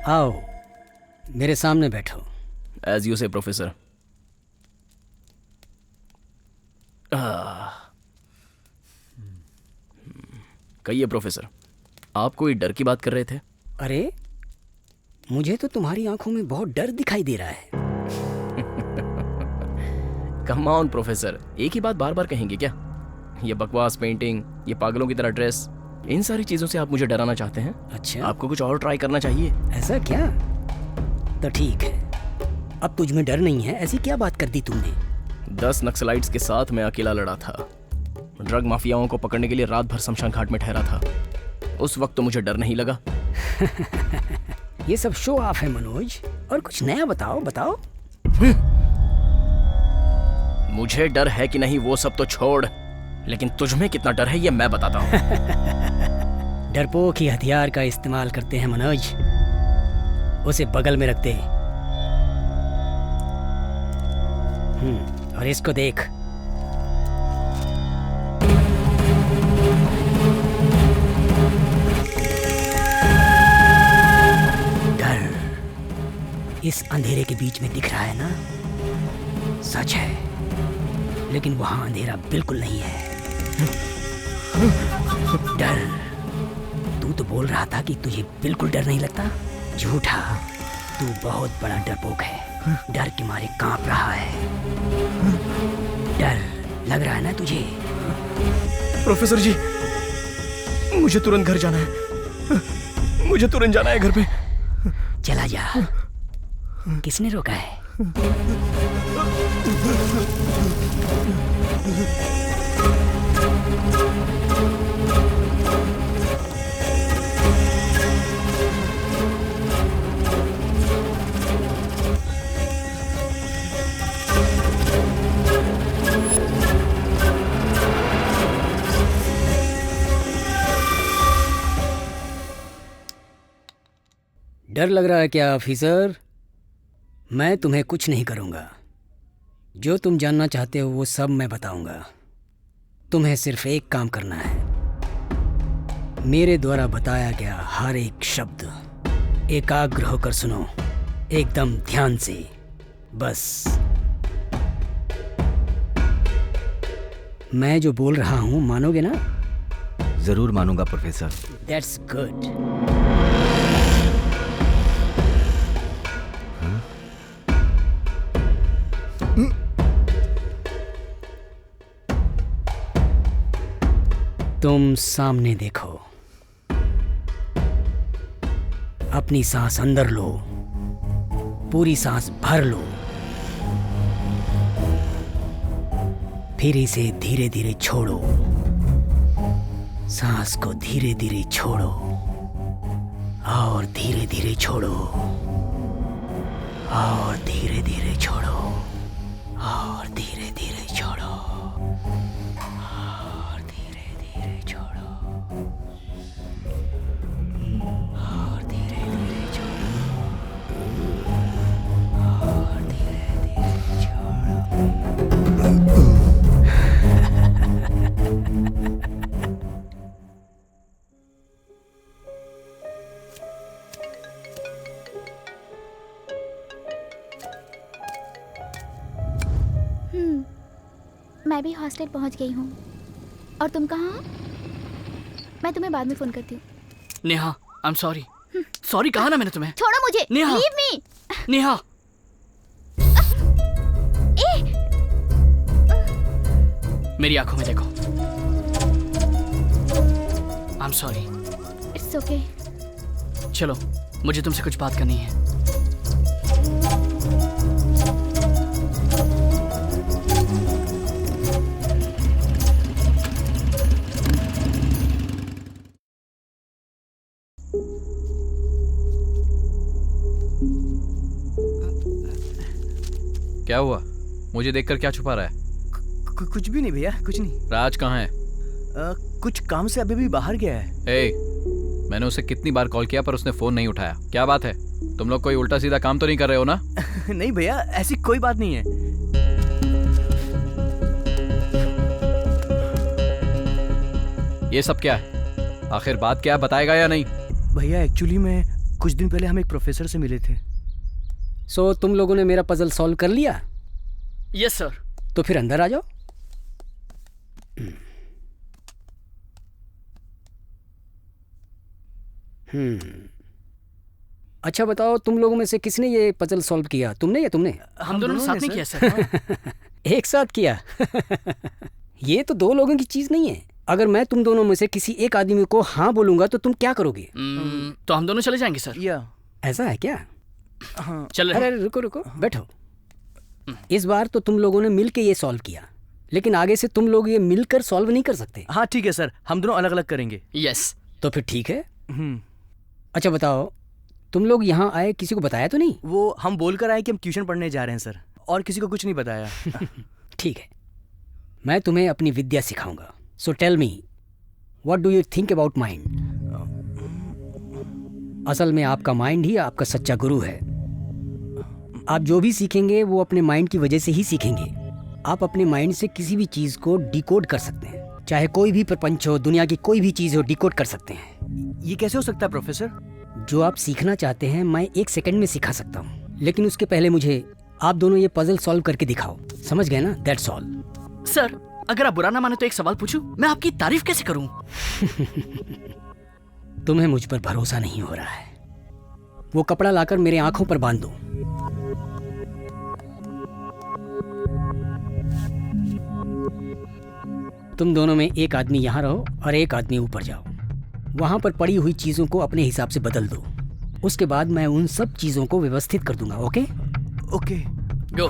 आओ मेरे सामने बैठो। एज यू से प्रोफेसर। कहिए प्रोफेसर, आप कोई डर की बात कर रहे थे? अरे मुझे तो तुम्हारी आंखों में बहुत डर दिखाई दे रहा है। कम ऑन प्रोफेसर, एक ही बात बार बार कहेंगे क्या? ये बकवास पेंटिंग, ये पागलों की तरह ड्रेस, इन सारी चीजों से आप मुझे डराना चाहते हैं? अच्छा, आपको कुछ और ट्राई करना चाहिए। ऐसा क्या? तो ठीक है, अब तुझ में डर नहीं है, ऐसी क्या बात कर दी तुमने? 10 नक्सलाइट्स के साथ मैं अकेला लड़ा था। ड्रग माफियाओं को पकड़ने के लिए रात भर शमशान घाट में ठहरा था। उस वक्त तो मुझे डर नहीं लगा। ये सब शो ऑफ है मनोज, और कुछ नया बताओ बताओ। मुझे डर है कि नहीं वो सब तो छोड़, लेकिन तुझ में कितना डर है ये मैं बताता हूँ। डरपोक ही हथियार का इस्तेमाल करते हैं मनोज, उसे बगल में रखते। और इसको देख, डर इस अंधेरे के बीच में दिख रहा है ना, सच है, लेकिन वहां अंधेरा बिल्कुल नहीं है। डर, तू तो बोल रहा था कि तुझे बिल्कुल डर नहीं लगता। झूठा, तू बहुत बड़ा डरपोक है, डर के मारे कांप रहा है। डर लग रहा है ना तुझे? प्रोफेसर जी, मुझे तुरंत घर जाना है, मुझे तुरंत जाना है घर पे। चला जा, किसने रोका है? डर लग रहा है क्या ऑफिसर? मैं तुम्हें कुछ नहीं करूंगा। जो तुम जानना चाहते हो वो सब मैं बताऊंगा। तुम्हें सिर्फ एक काम करना है, मेरे द्वारा बताया गया हर एक शब्द एकाग्र होकर सुनो, एकदम ध्यान से। बस मैं जो बोल रहा हूं मानोगे ना? जरूर मानूंगा प्रोफेसर। That's good. तुम सामने देखो, अपनी सांस अंदर लो, पूरी सांस भर लो, फिर इसे धीरे धीरे छोड़ो। सांस को धीरे धीरे छोड़ो और धीरे धीरे छोड़ो और धीरे धीरे छोड़ो और धीरे धीरे छोड़ो और धीरे धीरे छोड़ो और धीरे धीरे छोड़ो और धीरे धीरे छोड़ो। मैं भी हॉस्टल पहुंच गई हूँ। और तुम कहाँ हो? मैं तुम्हें बाद में फोन करती हूँ। Neha, I am sorry. Sorry कहा ना मैंने तुम्हें। छोड़ो मुझे। Neha, leave me. नेहा। मेरी आंखों में देखो। I am sorry. It's okay. चलो, मुझे तुमसे कुछ बात करनी है। क्या हुआ? मुझे देखकर क्या छुपा रहा है? कुछ भी नहीं भैया, कुछ नहीं। राज कहाँ है? कुछ काम से अभी भी बाहर गया है। मैंने उसे कितनी बार कॉल किया पर उसने फोन नहीं उठाया। क्या बात है? तुम लोग कोई उल्टा सीधा काम तो नहीं कर रहे हो ना? नहीं भैया, ऐसी कोई बात नहीं है। ये सब क्या है? आखिर बात क्या बताएगा या नहीं? भैया एक्चुअली में कुछ दिन पहले हम एक प्रोफेसर से मिले थे। सो तुम लोगों ने मेरा पजल सॉल्व कर लिया? Yes sir. तो फिर अंदर आ जाओ। अच्छा बताओ, तुम लोगों में से किसने ये पजल सॉल्व किया? तुमने या तुमने? हम दोनों ने साथ में किया सर। एक साथ किया? ये तो दो लोगों की चीज नहीं है। अगर मैं तुम दोनों में से किसी एक आदमी को हाँ बोलूंगा तो तुम क्या करोगे? तो हम दोनों चले जाएंगे सर। या ऐसा है क्या? चल अरे रुको रुको, बैठो। इस बार तो तुम लोगों ने मिल के ये सॉल्व किया, लेकिन आगे से तुम लोग ये मिलकर सॉल्व नहीं कर सकते। हाँ ठीक है सर, हम दोनों अलग अलग करेंगे। यस। तो फिर ठीक है। अच्छा बताओ, तुम लोग यहाँ आए किसी को बताया तो नहीं? वो हम बोलकर आए कि हम ट्यूशन पढ़ने जा रहे हैं सर, और किसी को कुछ नहीं बताया। ठीक है, मैं तुम्हें अपनी विद्या सिखाऊंगा। So tell me, what do you think about mind? असल में आपका माइंड ही आपका सच्चा गुरु है। आप जो भी सीखेंगे वो अपने माइंड की वजह से ही सीखेंगे। आप अपने माइंड से किसी भी चीज को डिकोड कर सकते हैं, चाहे कोई भी प्रपंच हो, दुनिया की कोई भी चीज हो, डिकोड कर सकते हैं। ये कैसे हो सकता है प्रोफेसर? जो आप सीखना चाहते हैं मैं 1 सेकंड में सिखा सकता हूँ, लेकिन उसके पहले मुझे आप दोनों ये पजल सॉल्व करके दिखाओ। समझ गए ना? That's all. सर अगर आप बुरा ना माने तो एक सवाल पूछूं? मैं आपकी तारीफ कैसे करूं? तुम्हें मुझ पर भरोसा नहीं हो रहा है। वो कपड़ा लाकर मेरे आंखों पर बांध दो। तुम दोनों में एक आदमी यहाँ रहो और एक आदमी ऊपर जाओ। वहां पर पड़ी हुई चीजों को अपने हिसाब से बदल दो। उसके बाद मैं उन सब चीजों को व्यवस्थित कर दूंगा। ओके? Okay go.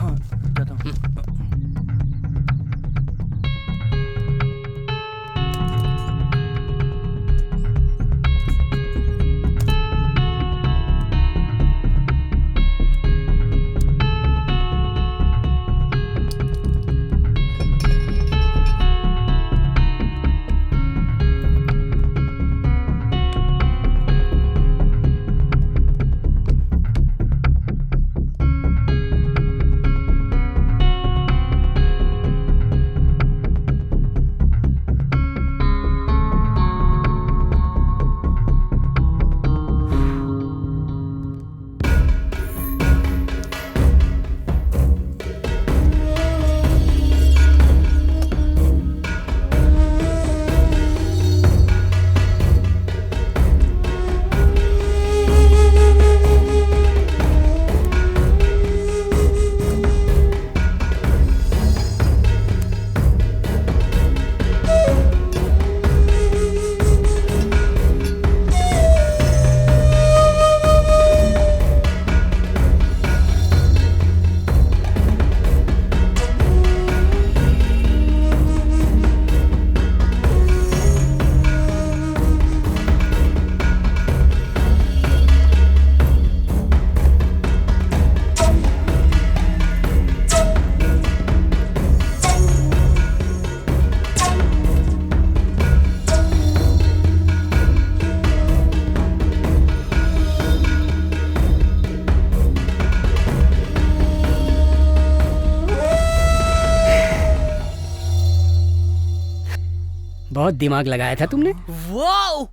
बहुत दिमाग लगाया था तुमने। वाओ!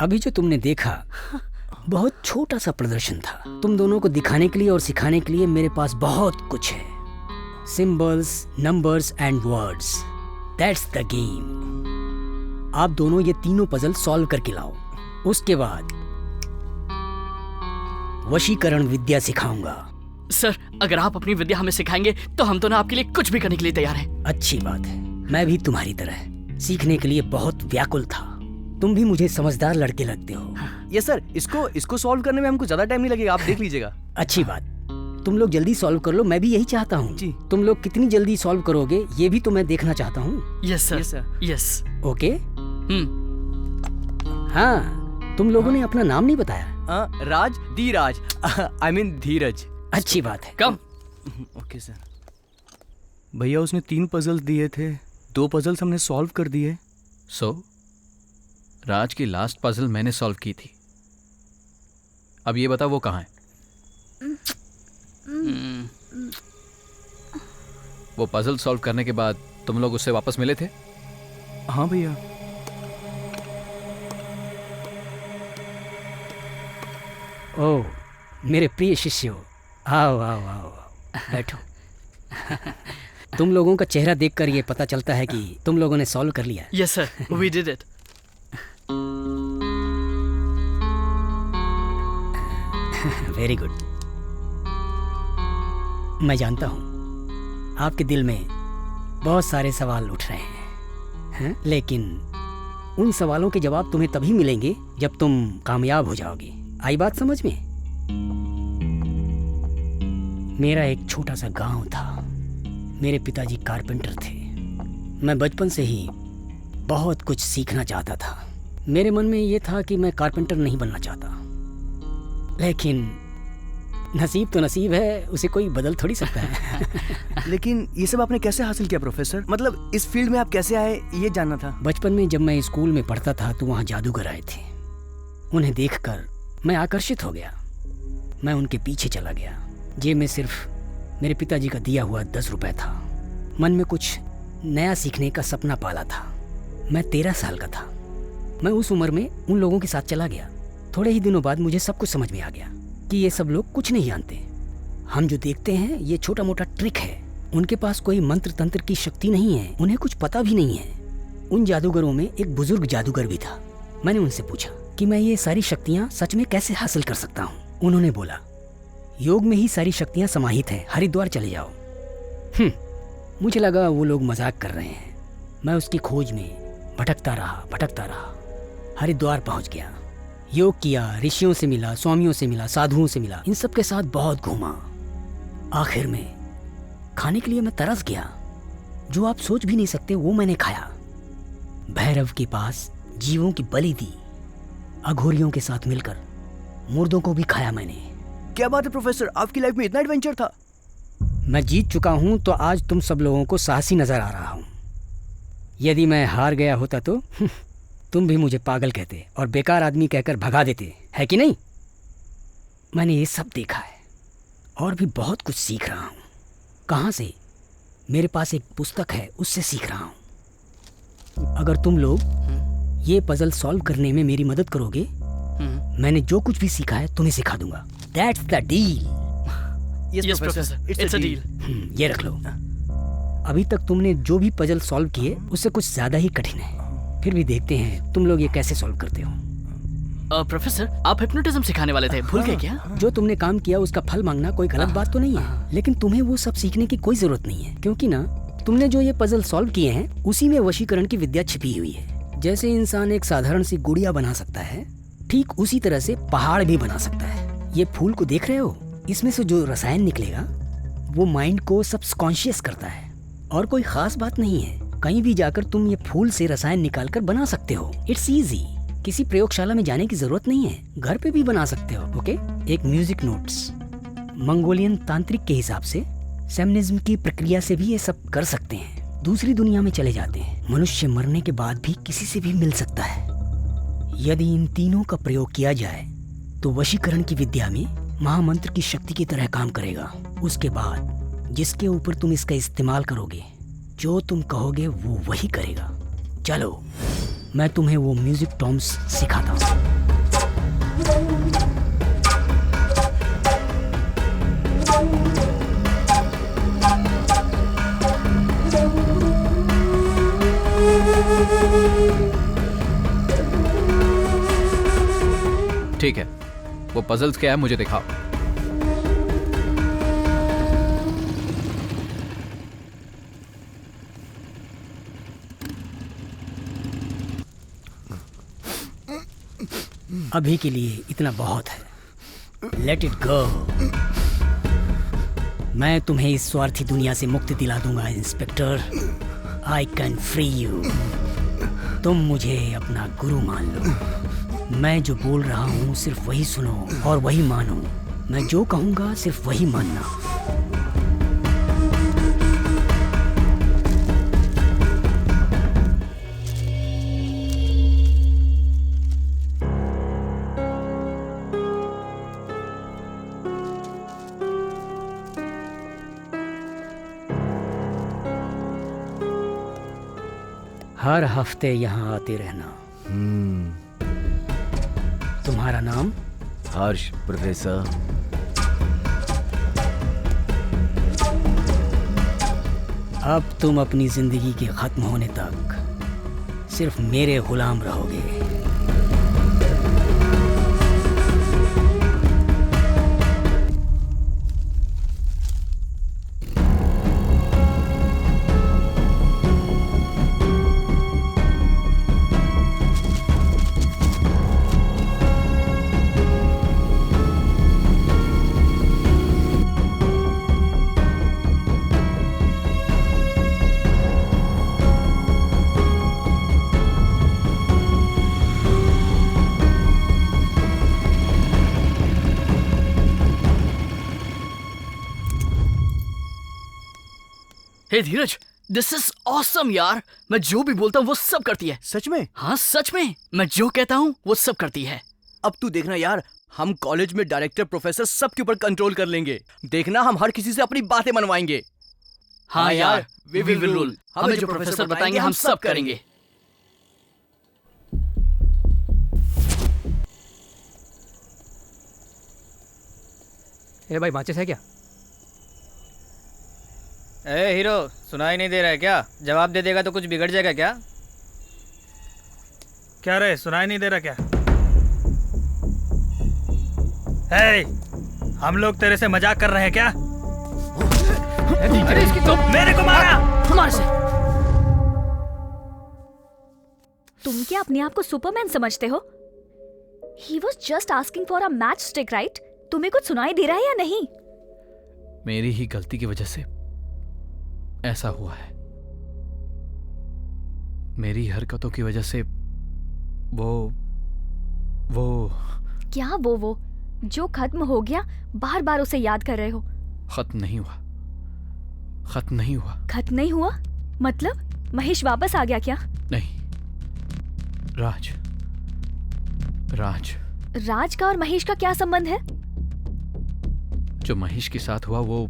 अभी जो तुमने देखा बहुत छोटा सा प्रदर्शन था। तुम दोनों को दिखाने के लिए और सिखाने के लिए मेरे पास बहुत कुछ है। Symbols, numbers and words, that's the game. आप दोनों ये तीनों पजल सॉल्व करके लाओ। उसके बाद वशीकरण विद्या सिखाऊंगा। सर अगर आप अपनी विद्या हमें सिखाएंगे तो हम दोनों आपके लिए कुछ भी करने के लिए तैयार हैं। अच्छी बात है। मैं भी तुम्हारी तरह सीखने के लिए बहुत व्याकुल था। तुम भी मुझे समझदार लड़के लगते हो। यस सर, इसको सॉल्व करने में हमको ज्यादा टाइम नहीं लगेगा, आप देख लीजिएगा। अच्छी बात, तुम लोग जल्दी सॉल्व कर लो। मैं भी यही चाहता हूँ। तुम लोग कितनी जल्दी सॉल्व करोगे ये भी तो मैं देखना चाहता हूँ। Yes sir. यस। ओके। हाँ, तुम लोगों ने अपना नाम नहीं बताया। Raj, Dhiraj, I mean Dheeraj. अच्छी बात है। कम। Okay sir. भैया उसने 3 पजल्स दिए थे, 2 पजल्स हमने सॉल्व कर दिए। सो राज की लास्ट पजल मैंने सॉल्व की थी। अब ये बता वो कहाँ है? वो पजल सॉल्व करने के बाद तुम लोग उससे वापस मिले थे? हाँ भैया। ओह मेरे प्रिय शिष्यों, आओ आओ आओ, बैठो। तुम लोगों का चेहरा देखकर ये पता चलता है कि तुम लोगों ने सॉल्व कर लिया। Yes sir, we did it. Very good. मैं जानता हूँ आपके दिल में बहुत सारे सवाल उठ रहे हैं, लेकिन उन सवालों के जवाब तुम्हें तभी मिलेंगे जब तुम कामयाब हो जाओगे। आई बात समझ में? मेरा एक छोटा सा गांव था। मेरे पिताजी कारपेंटर थे। मैं बचपन से ही बहुत कुछ सीखना चाहता था। मेरे मन में ये था कि मैं कारपेंटर नहीं बनना चाहता, लेकिन नसीब तो नसीब है, उसे कोई बदल थोड़ी सकता है। लेकिन ये सब आपने कैसे हासिल किया प्रोफेसर? मतलब इस फील्ड में आप कैसे आए, ये जानना था। बचपन में जब मैं स्कूल में पढ़ता था तो वहाँ जादूगर आए थे। उन्हें देखकर मैं आकर्षित हो गया। मैं उनके पीछे चला गया। जेब में सिर्फ मेरे पिताजी का दिया हुआ 10 रुपए था। मन में कुछ नया सीखने का सपना पाला था। मैं 13 साल का था। मैं उस उम्र में उन लोगों के साथ चला गया। थोड़े ही दिनों बाद मुझे सब कुछ समझ में आ गया कि ये सब लोग कुछ नहीं जानते। हम जो देखते हैं ये छोटा मोटा ट्रिक है। उनके पास कोई मंत्र तंत्र की शक्ति नहीं है, उन्हें कुछ पता भी नहीं है। उन जादूगरों में एक बुजुर्ग जादूगर भी था। मैंने उनसे पूछा कि मैं ये सारी शक्तियाँ सच में कैसे हासिल कर सकता हूँ। उन्होंने बोला, योग में ही सारी शक्तियाँ समाहित हैं, हरिद्वार चले जाओ। मुझे लगा वो लोग मजाक कर रहे हैं। मैं उसकी खोज में भटकता रहा। हरिद्वार पहुंच गया। योग किया, ऋषियों से मिला, स्वामियों से मिला, साधुओं से मिला। इन सब के साथ बहुत घूमा। आखिर में खाने के लिए मैं तरस गया। जो आप सोच भी नहीं सकते वो मैंने खाया। भैरव के पास जीवों की बलि दी। अघोरियों के साथ मिलकर मुर्दों को भी खाया मैंने। क्या बात है प्रोफेसर, आपकी लाइफ में इतना एडवेंचर था? मैं जीत चुका हूं तो आज तुम सब लोगों को साहसी नजर आ रहा हूं। यदि मैं हार गया होता तो तुम भी मुझे पागल कहते और बेकार आदमी कहकर भगा देते, है कि नहीं? मैंने ये सब देखा है और भी बहुत कुछ सीख रहा हूँ। कहाँ से? मेरे पास एक पुस्तक है, उससे सीख रहा हूँ। अगर तुम लोग ये पजल सॉल्व करने में मेरी मदद करोगे, मैंने जो कुछ भी सीखा है तुम्हें सिखा दूंगा। That's the deal. Yes, professor. It's a deal. ये रख लो। अभी तक तुमने जो भी पजल सॉल्व किए उससे कुछ ज्यादा ही कठिन है। फिर भी देखते हैं तुम लोग ये कैसे सॉल्व करते हो। प्रोफेसर, आप हिप्नोटिज्म सिखाने वाले थे, भूल गए क्या? जो तुमने काम किया उसका फल मांगना कोई गलत बात तो नहीं है, लेकिन तुम्हें वो सब सीखने की कोई जरूरत नहीं है, क्योंकि ना तुमने जो ये पजल सॉल्व किए हैं उसी में वशीकरण की विद्या छिपी हुई है। जैसे इंसान एक साधारण सी गुड़िया बना सकता है, ठीक उसी तरह से पहाड़ भी बना सकता है। ये फूल को देख रहे हो? इसमें से जो रसायन निकलेगा वो माइंड को सबकॉन्शियस करता है और कोई खास बात नहीं है। कहीं भी जाकर तुम ये फूल से रसायन निकालकर बना सकते हो। It's easy. किसी प्रयोगशाला में जाने की जरूरत नहीं है, घर पे भी बना सकते हो। ओके? एक म्यूजिक नोट्स। मंगोलियन तांत्रिक के हिसाब से शैमनिज्म की प्रक्रिया से भी ये सब कर सकते हैं। दूसरी दुनिया में चले जाते हैं। मनुष्य मरने के बाद भी किसी से भी मिल सकता है। यदि इन तीनों का प्रयोग किया जाए तो वशीकरण की विद्या में महामंत्र की शक्ति की तरह काम करेगा। उसके बाद जिसके ऊपर तुम इसका इस्तेमाल करोगे, जो तुम कहोगे वो वही करेगा। चलो मैं तुम्हें वो म्यूजिक टॉम्स सिखाता हूँ। ठीक है, वो पजल्स क्या है मुझे दिखाओ। अभी के लिए इतना बहुत है। Let it go. मैं तुम्हें इस स्वार्थी दुनिया से मुक्ति दिला दूंगा inspector. I can free you. तुम मुझे अपना गुरु मान लो। मैं जो बोल रहा हूँ सिर्फ वही सुनो और वही मानो। मैं जो कहूँगा सिर्फ वही मानना। हर हफ्ते यहाँ आते रहना। तुम्हारा नाम? हर्ष प्रोफेसर। अब तुम अपनी जिंदगी के खत्म होने तक सिर्फ मेरे गुलाम रहोगे। हे धीरज, दिस इज ऑसम यार। मैं जो भी बोलता हूँ वो सब करती है। सच में? हाँ सच में, मैं जो कहता हूँ वो सब करती है। अब तू देखना यार, हम कॉलेज में डायरेक्टर प्रोफेसर सबके ऊपर कंट्रोल कर लेंगे। देखना, हम हर किसी से अपनी बातें मनवाएंगे। हाँ यार, वी विल रूल। हमें जो प्रोफेसर बताएंगे हम सब करेंगे। ए भाई, माचिस है क्या? ए हीरो, सुनाई नहीं दे रहा है क्या? जवाब दे देगा तो कुछ बिगड़ जाएगा क्या? क्या रे, सुनाई नहीं दे रहा क्या? हे, हम लोग तेरे से मजाक कर रहे हैं क्या? अरे इसकी तो मेरे को मारा। हमारे से। तुम क्या अपने आप को सुपरमैन समझते हो? He was just asking for a matchstick, right? तुम्हें कुछ सुनाई दे रहा है या नहीं? मेरी ही गलती की वजह से ऐसा हुआ है। मेरी हरकतों की वजह से वो क्या वो जो खत्म हो गया बार बार उसे याद कर रहे हो? खत्म नहीं हुआ, खत्म नहीं हुआ। खत्म नहीं हुआ मतलब महेश वापस आ गया क्या? नहीं, राज राज का और महेश का क्या संबंध है? जो महेश के साथ हुआ वो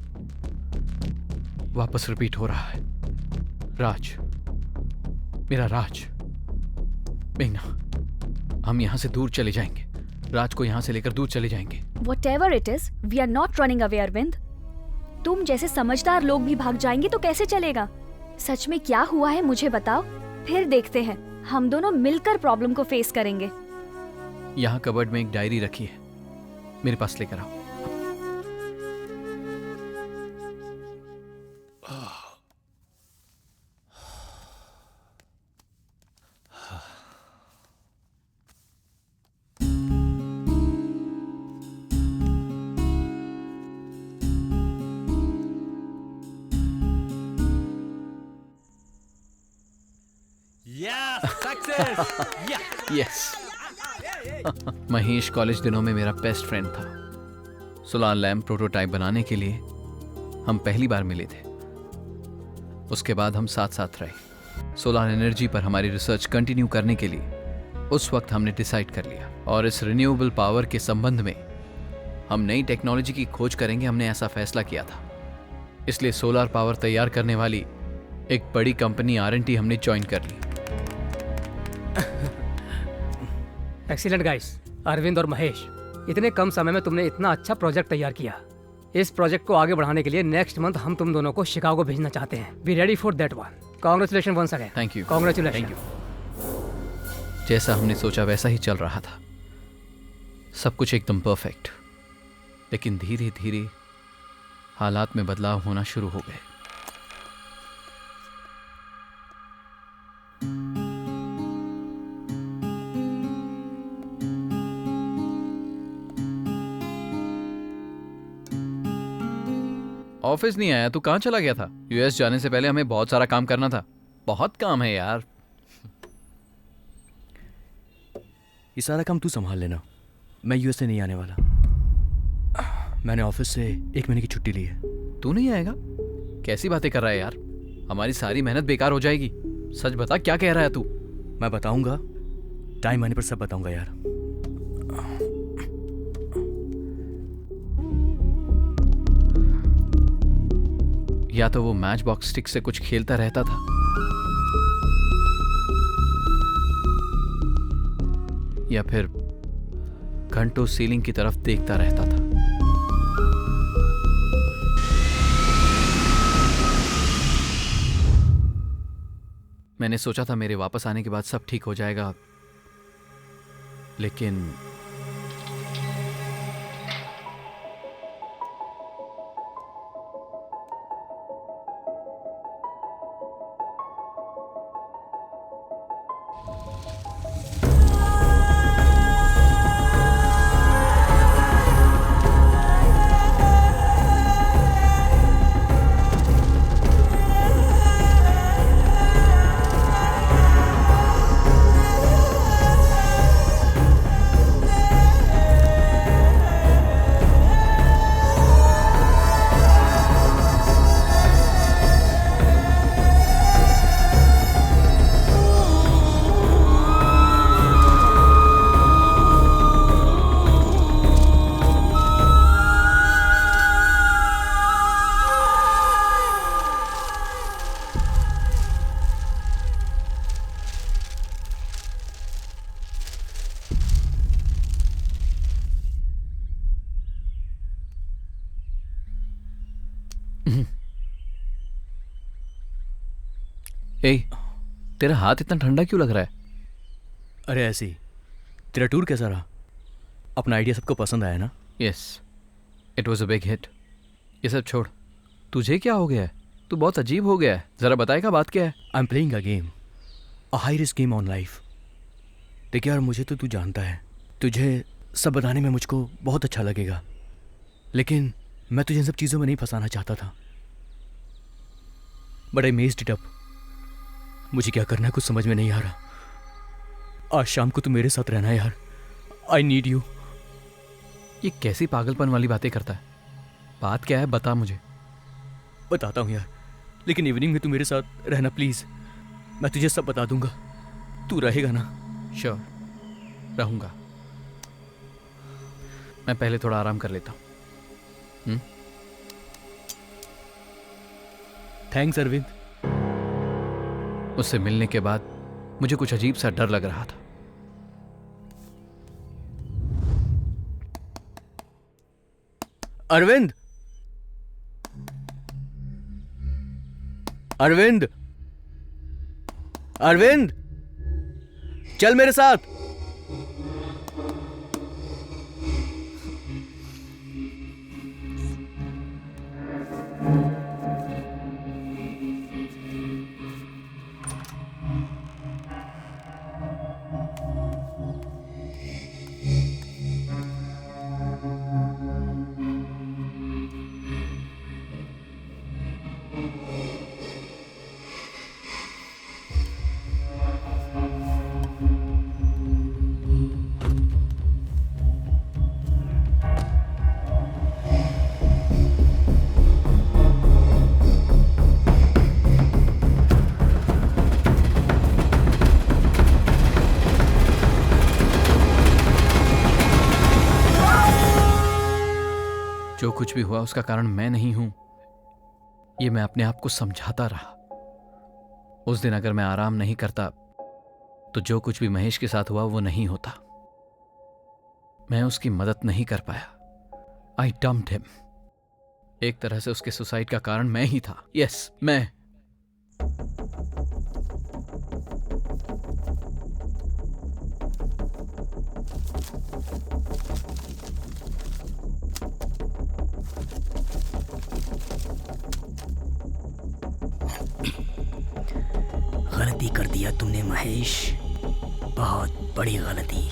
वापस रिपीट हो रहा है। राज, मेरा राज। मीना, हम यहाँ से दूर चले जाएंगे। राज को यहाँ से लेकर दूर चले जाएंगे। Whatever it is, we are not running away, Arvind. तुम जैसे समझदार लोग भी भाग जाएंगे तो कैसे चलेगा? सच में क्या हुआ है मुझे बताओ, फिर देखते हैं। हम दोनों मिलकर प्रॉब्लम को फेस करेंगे। यहाँ कबर्ड में एक डायरी रखी है, मेरे पास लेकर आओ। यस। महेश कॉलेज दिनों में मेरा बेस्ट फ्रेंड था। सोलार लैम्प प्रोटोटाइप बनाने के लिए हम पहली बार मिले थे। उसके बाद हम साथ साथ रहे। सोलार एनर्जी पर हमारी रिसर्च कंटिन्यू करने के लिए उस वक्त हमने डिसाइड कर लिया, और इस रिन्यूएबल पावर के संबंध में हम नई टेक्नोलॉजी की खोज करेंगे। हमने ऐसा फैसला किया था। इसलिए सोलार पावर तैयार करने वाली एक बड़ी कंपनी R&T हमने ज्वाइन कर ली। एक्सीलेंट गाइस, अरविंद और महेश, इतने कम समय में तुमने इतना अच्छा प्रोजेक्ट तैयार किया। इस प्रोजेक्ट को आगे बढ़ाने के लिए नेक्स्ट मंथ हम तुम दोनों को शिकागो भेजना चाहते हैं। Be ready for that one. Congratulation once again. Thank you. Congratulation. Thank you. जैसा हमने सोचा वैसा ही चल रहा था, सब कुछ एकदम परफेक्ट। लेकिन धीरे धीरे हालात में बदलाव होना शुरू हो गए। ऑफिस नहीं आया? तू कहाँ चला गया था? यूएस जाने से पहले हमें बहुत सारा काम करना था। बहुत काम है यार। ये सारा काम तू संभाल लेना, मैं यूएस से नहीं आने वाला। मैंने ऑफिस से 1 महीने की छुट्टी ली है। तू नहीं आएगा? कैसी बातें कर रहा है यार, हमारी सारी मेहनत बेकार हो जाएगी। सच बता, क्या कह रहा है तू? मैं बताऊंगा, टाइम आने पर सब बताऊंगा यार। या तो वो मैच बॉक्स स्टिक से कुछ खेलता रहता था, या फिर घंटों सीलिंग की तरफ देखता रहता था। मैंने सोचा था मेरे वापस आने के बाद सब ठीक हो जाएगा, लेकिन ए, तेरा हाथ इतना ठंडा क्यों लग रहा है? अरे ऐसे ही। तेरा टूर कैसा रहा? अपना आइडिया सबको पसंद आया ना? Yes, it was a big hit. ये सब छोड़, तुझे क्या हो गया है? तू बहुत अजीब हो गया है, जरा बताएगा बात क्या है? I am playing a game, a high risk game on life. देखिए यार, मुझे तो तू जानता है, तुझे सब बताने में मुझको बहुत अच्छा लगेगा, लेकिन मैं तुझे इन सब चीज़ों में नहीं फंसाना चाहता था। But I messed it up. मुझे क्या करना है कुछ समझ में नहीं आ रहा। आज शाम को तू मेरे साथ रहना है यार, आई नीड यू। ये कैसी पागलपन वाली बातें करता है? बात क्या है, बता मुझे। बताता हूँ यार, लेकिन इवनिंग में तू मेरे साथ रहना प्लीज। मैं तुझे सब बता दूंगा, तू रहेगा ना? श्योर, रहूंगा। मैं पहले थोड़ा आराम कर लेता हूँ। थैंक्स अरविंद। उससे मिलने के बाद मुझे कुछ अजीब सा डर लग रहा था। अरविंद, अरविंद, अरविंद, चल मेरे साथ। जो कुछ भी हुआ उसका कारण मैं नहीं हूं, ये मैं अपने आप को समझाता रहा। उस दिन अगर मैं आराम नहीं करता तो जो कुछ भी महेश के साथ हुआ वो नहीं होता। मैं उसकी मदद नहीं कर पाया। आई डम्प्ड हिम। एक तरह से उसके सुसाइड का कारण मैं ही था। यस, मैं। गलती कर दिया तुमने महेश, बहुत बड़ी गलती,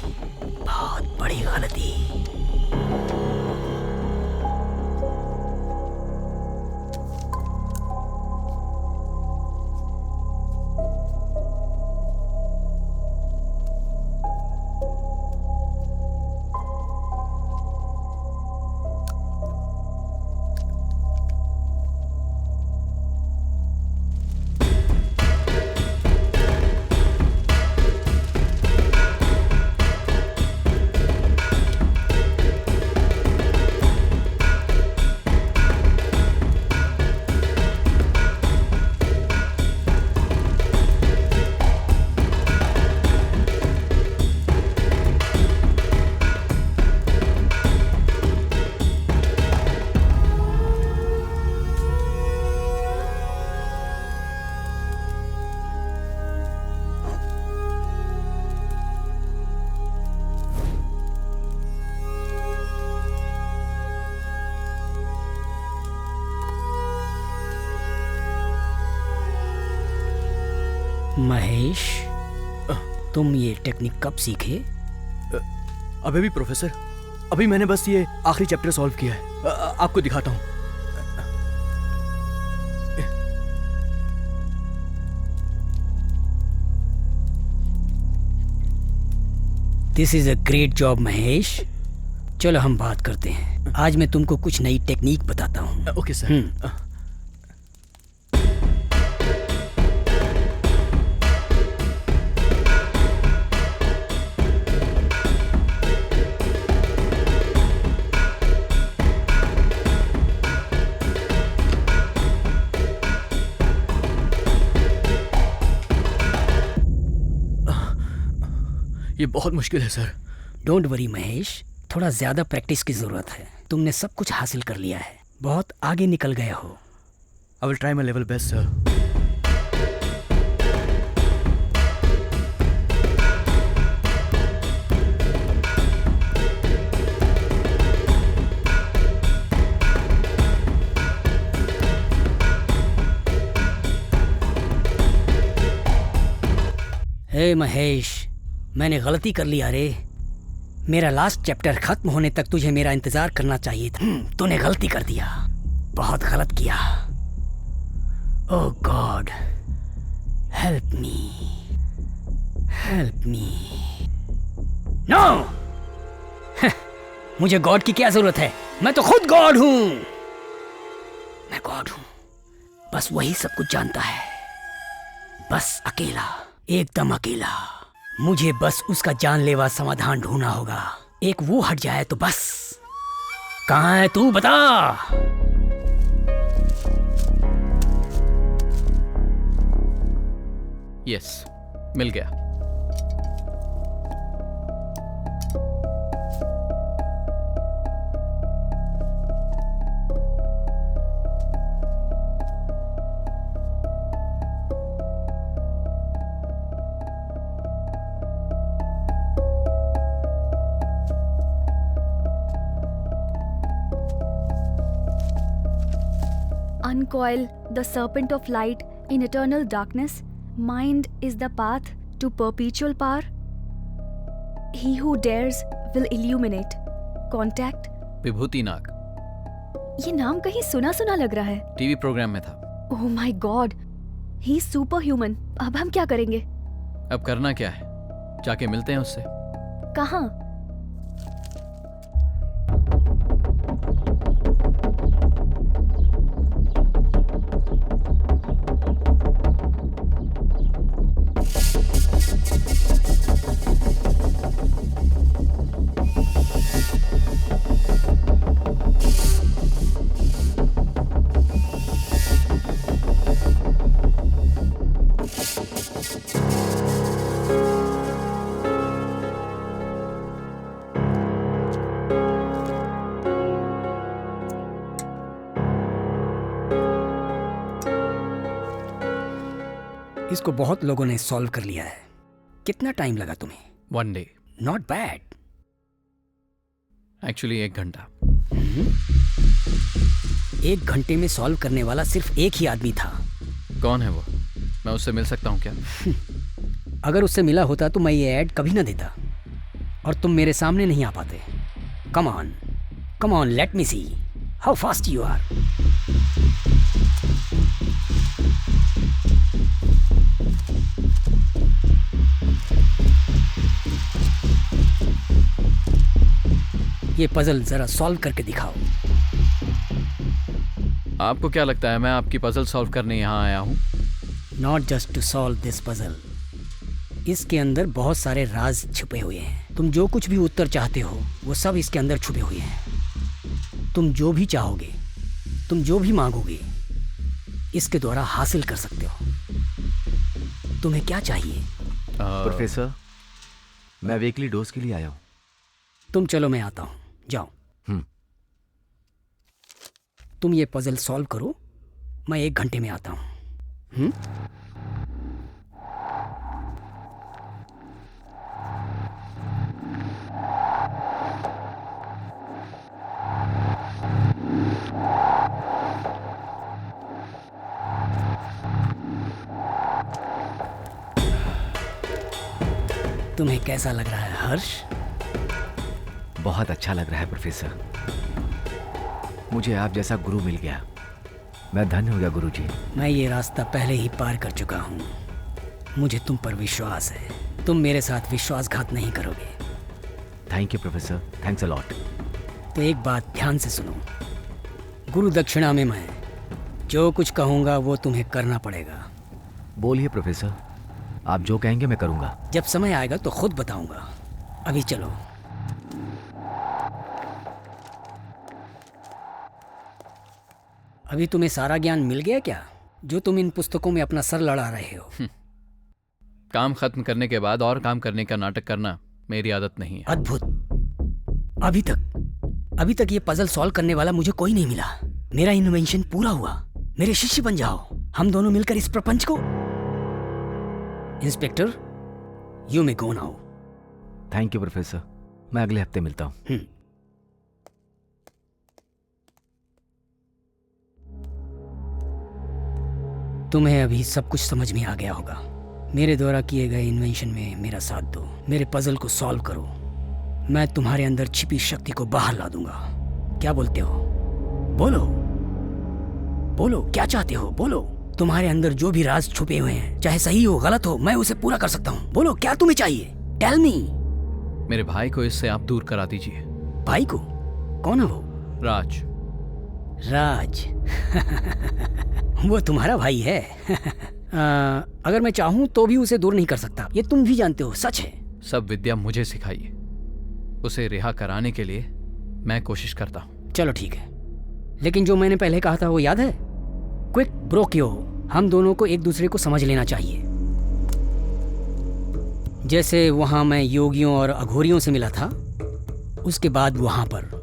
बहुत बड़ी गलती। महेश, तुम ये टेक्निक कब सीखे? अभी भी प्रोफेसर, अभी मैंने बस ये आखिरी चैप्टर सॉल्व किया है। आपको दिखाता हूँ। This is a great job Mahesh. चलो हम बात करते हैं। आज मैं तुमको कुछ नई टेक्निक बताता हूँ। Okay sir. ये बहुत मुश्किल है सर। डोंट वरी महेश, थोड़ा ज्यादा प्रैक्टिस की जरूरत है। तुमने सब कुछ हासिल कर लिया है, बहुत आगे निकल गए हो। I will try my level best sir. Hey Mahesh, मैंने गलती कर लिया रे। मेरा लास्ट चैप्टर खत्म होने तक तुझे मेरा इंतजार करना चाहिए था। तूने गलती कर दिया, बहुत गलत किया। Oh god, help me, help me. No, मुझे गॉड की क्या जरूरत है? मैं तो खुद गॉड हूं। मैं गॉड हूं, बस वही सब कुछ जानता है। बस अकेला, एकदम अकेला। मुझे बस उसका जानलेवा समाधान ढूंढना होगा। एक वो हट जाए तो बस। कहाँ है तू, बता। यस, मिल गया। Uncoil the serpent of light in eternal darkness. Mind is the path to perpetual power. He who dares will illuminate. Contact. विभूति नाग। ये नाम कहीं सुना सुना लग रहा है। टीवी प्रोग्राम में था। Oh my God, he is superhuman. अब हम क्या करेंगे? अब करना क्या है? जाके मिलते हैं उससे। कहाँ? इसको बहुत लोगों ने सॉल्व कर लिया है। कितना टाइम लगा तुम्हें? 1 डे। Not bad. एक्चुअली 1 घंटा। 1 घंटे में सॉल्व करने वाला सिर्फ एक ही आदमी था। कौन है वो? मैं उससे मिल सकता हूँ क्या? अगर उससे मिला होता तो मैं ये ऐड कभी ना देता और तुम मेरे सामने नहीं आ पाते। Come on, let me see how fast you are. ये पजल जरा सॉल्व करके दिखाओ। आपको क्या लगता है मैं आपकी पजल सॉल्व करने यहाँ आया हूँ? Not just to solve this puzzle. इसके अंदर बहुत सारे राज छुपे हुए हैं। तुम जो कुछ भी उत्तर चाहते हो वो सब इसके अंदर छुपे हुए हैं। तुम जो भी चाहोगे, तुम जो भी मांगोगे, इसके द्वारा हासिल कर सकते हो। तुम्हें क्या चाहिए? प्रोफेसर, मैं वीकली डोज के लिए आया हूँ। तुम चलो, मैं आता हूँ। जाओ। तुम ये पजल सॉल्व करो, मैं 1 घंटे में आता हूँ। तुम्हें कैसा लग रहा है हर्ष? बहुत अच्छा लग रहा है प्रोफेसर। मुझे आप जैसा गुरु मिल गया। मैं धन्य हो गया गुरुजी। मैं ये रास्ता पहले ही पार कर चुका हूँ। मुझे तुम पर विश्वास है। तुम मेरे साथ विश्वासघात नहीं करोगे। Thank you professor, thanks a lot. तो एक बात ध्यान से सुनो। गुरु दक्षिणा में मैं जो कुछ कहूँगा वो तुम्हें करना पड़ेगा। बोलिए प्रोफेसर, आप जो कहेंगे मैं करूँगा। जब समय आएगा तो खुद बताऊँगा। अभी चलो। अभी तुम्हें सारा ज्ञान मिल गया क्या, जो तुम इन पुस्तकों में अपना सर लड़ा रहे हो? काम खत्म करने के बाद और काम करने का नाटक करना मेरी आदत नहीं है। अद्भुत। अभी तक ये पजल सॉल्व करने वाला मुझे कोई नहीं मिला। मेरा इन्वेंशन पूरा हुआ। मेरे शिष्य बन जाओ। हम दोनों मिलकर इस प्रपंच को। Inspector, you may go now. Thank you professor, मैं अगले हफ्ते मिलता हूँ। तुम्हें अभी सब कुछ समझ में आ गया होगा। मेरे द्वारा किए गए इन्वेंशन में मेरा साथ दो, मेरे पजल को सॉल्व करो। मैं तुम्हारे अंदर छिपी शक्ति को बाहर ला दूंगा। क्या बोलते हो? बोलो बोलो, क्या चाहते हो? बोलो। तुम्हारे अंदर जो भी राज छुपे हुए हैं, चाहे सही हो गलत हो, मैं उसे पूरा कर सकता हूँ। बोलो, क्या तुम्हें चाहिए? Tell me. मेरे भाई को इससे आप दूर करा दीजिए। भाई को? कौन है वो? राज। राज वो तुम्हारा भाई है। अगर मैं चाहूं तो भी उसे दूर नहीं कर सकता, ये तुम भी जानते हो, सच है। सब विद्या मुझे सिखाइए, उसे रिहा कराने के लिए मैं कोशिश करता हूँ। चलो ठीक है, लेकिन जो मैंने पहले कहा था वो याद है? क्विक ब्रोक्यो, हम दोनों को एक दूसरे को समझ लेना चाहिए। जैसे वहां मैं योगियों और अघोरियों से मिला था, उसके बाद वहां पर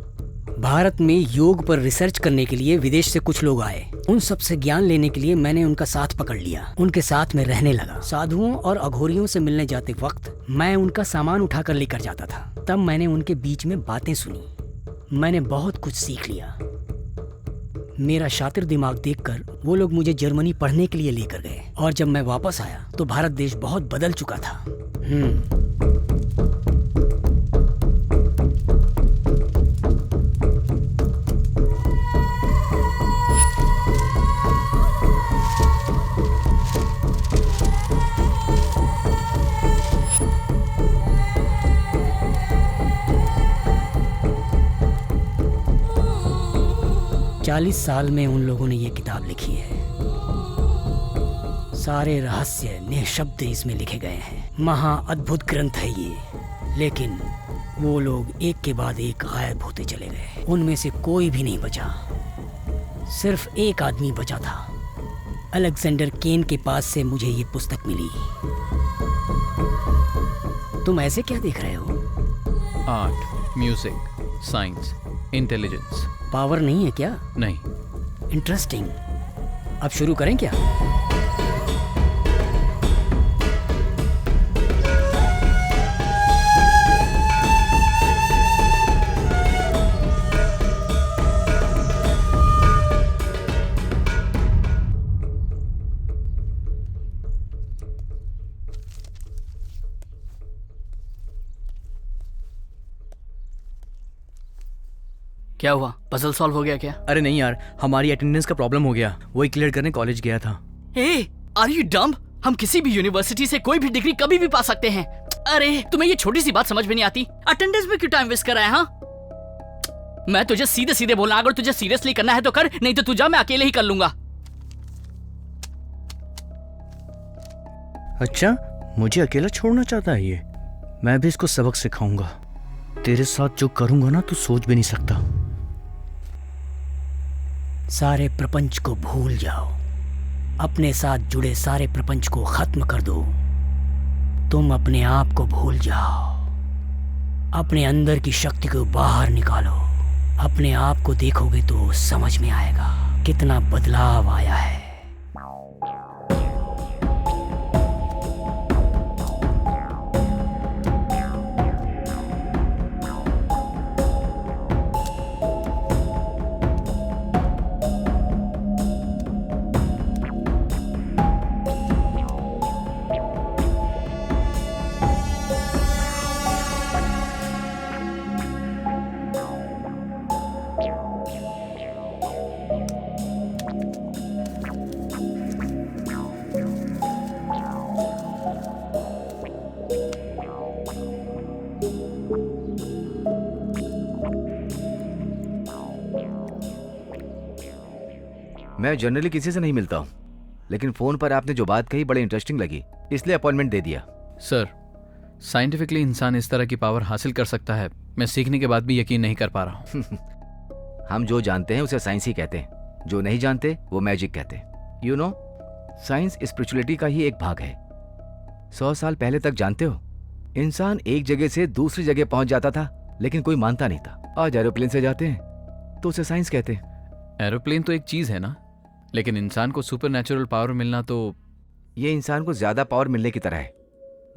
भारत में योग पर रिसर्च करने के लिए विदेश से कुछ लोग आए। उन सब से ज्ञान लेने के लिए मैंने उनका साथ पकड़ लिया, उनके साथ में रहने लगा। साधुओं और अघोरियों से मिलने जाते वक्त मैं उनका सामान उठाकर लेकर जाता था। तब मैंने उनके बीच में बातें सुनी, मैंने बहुत कुछ सीख लिया। मेरा शातिर दिमाग देखकर वो लोग मुझे जर्मनी पढ़ने के लिए लेकर गए, और जब मैं वापस आया तो भारत देश बहुत बदल चुका था। 40 साल में उन लोगों ने ये किताब लिखी है। सारे रहस्य निःशब्द इसमें लिखे गए हैं। महा अद्भुत ग्रंथ है ये, लेकिन वो लोग एक के बाद एक गायब होते चले गए। उनमें से कोई भी नहीं बचा, सिर्फ एक आदमी बचा था। अलेक्जेंडर केन के पास से मुझे ये पुस्तक मिली। तुम ऐसे क्या देख रहे हो? Art, music, science, intelligence. Power नहीं है क्या? नहीं। इंटरेस्टिंग। अब शुरू करें क्या? क्या हुआ? पजल सॉल्व हो गया क्या? अरे नहीं यार, हमारी अटेंडेंस का प्रॉब्लम हो गया, वही क्लियर करने कॉलेज गया था। ए, आर यू डम्ब? हम किसी भी यूनिवर्सिटी से कोई भी डिग्री कभी भी पा सकते हैं। अरे तुम्हें ये छोटी सी बात समझ में नहीं आती? अटेंडेंस में क्यों टाइम वेस्ट कर रहा है? हाँ, मैं तुझे सीधे सीधे बोला, अगर तुझे सीरियसली करना है तो कर, नहीं तो तू जा, मैं अकेले ही कर लूंगा। अच्छा, मुझे अकेला छोड़ना चाहता है ये? मैं भी इसको सबक सिखाऊंगा। तेरे साथ जो करूंगा ना, तू सोच भी नहीं सकता। सारे प्रपंच को भूल जाओ, अपने साथ जुड़े सारे प्रपंच को खत्म कर दो। तुम अपने आप को भूल जाओ, अपने अंदर की शक्ति को बाहर निकालो। अपने आप को देखोगे तो समझ में आएगा कितना बदलाव आया है। मैं जनरली किसी से नहीं मिलता हूँ, लेकिन फोन पर आपने जो बात कही बड़ी इंटरेस्टिंग लगी, इसलिए अपॉइंटमेंट दे दिया। सर, साइंटिफिकली इंसान इस तरह की पावर हासिल कर सकता है, मैं सीखने के बाद भी यकीन नहीं कर पा रहा हूँ। हम जो जानते हैं उसे साइंस ही कहते हैं, जो नहीं जानते वो मैजिक कहते हैं। यू नो, साइंस स्पिरिचुअलिटी का ही एक भाग है। 100 साल पहले तक जानते हो, इंसान एक जगह से दूसरी जगह पहुंच जाता था, लेकिन कोई मानता नहीं था। आज एरोप्लेन से जाते हैं तो उसे साइंस कहते हैं। एरोप्लेन तो एक चीज है ना, लेकिन इंसान को सुपर नेचुरल पावर मिलना तो ये इंसान को ज्यादा पावर मिलने की तरह है।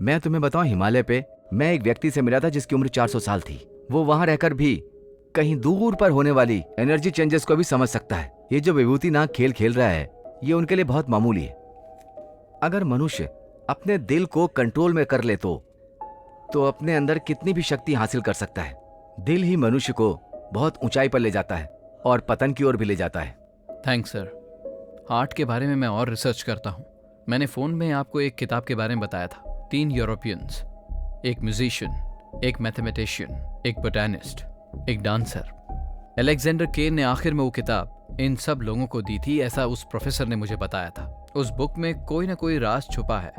मैं तुम्हें बताऊं, हिमालय पे मैं एक व्यक्ति से मिला था जिसकी उम्र 400 साल थी। वो वहां रहकर भी कहीं दूर पर होने वाली एनर्जी चेंजेस को भी समझ सकता है। ये जो विभूति नाग खेल खेल रहा है, ये उनके लिए बहुत मामूली है। अगर मनुष्य अपने दिल को कंट्रोल में कर ले तो अपने अंदर कितनी भी शक्ति हासिल कर सकता है। दिल ही मनुष्य को बहुत ऊंचाई पर ले जाता है और पतन की ओर भी ले जाता है। Thanks sir. आर्ट के बारे में मैं और रिसर्च करता हूँ। मैंने फ़ोन में आपको एक किताब के बारे में बताया था। 3 यूरोपियंस, एक म्यूजिशियन, एक मैथमेटिशियन, एक बोटैनिस्ट, एक डांसर। अलेक्जेंडर केन ने आखिर में वो किताब इन सब लोगों को दी थी, ऐसा उस प्रोफेसर ने मुझे बताया था। उस बुक में कोई ना कोई राज छुपा है।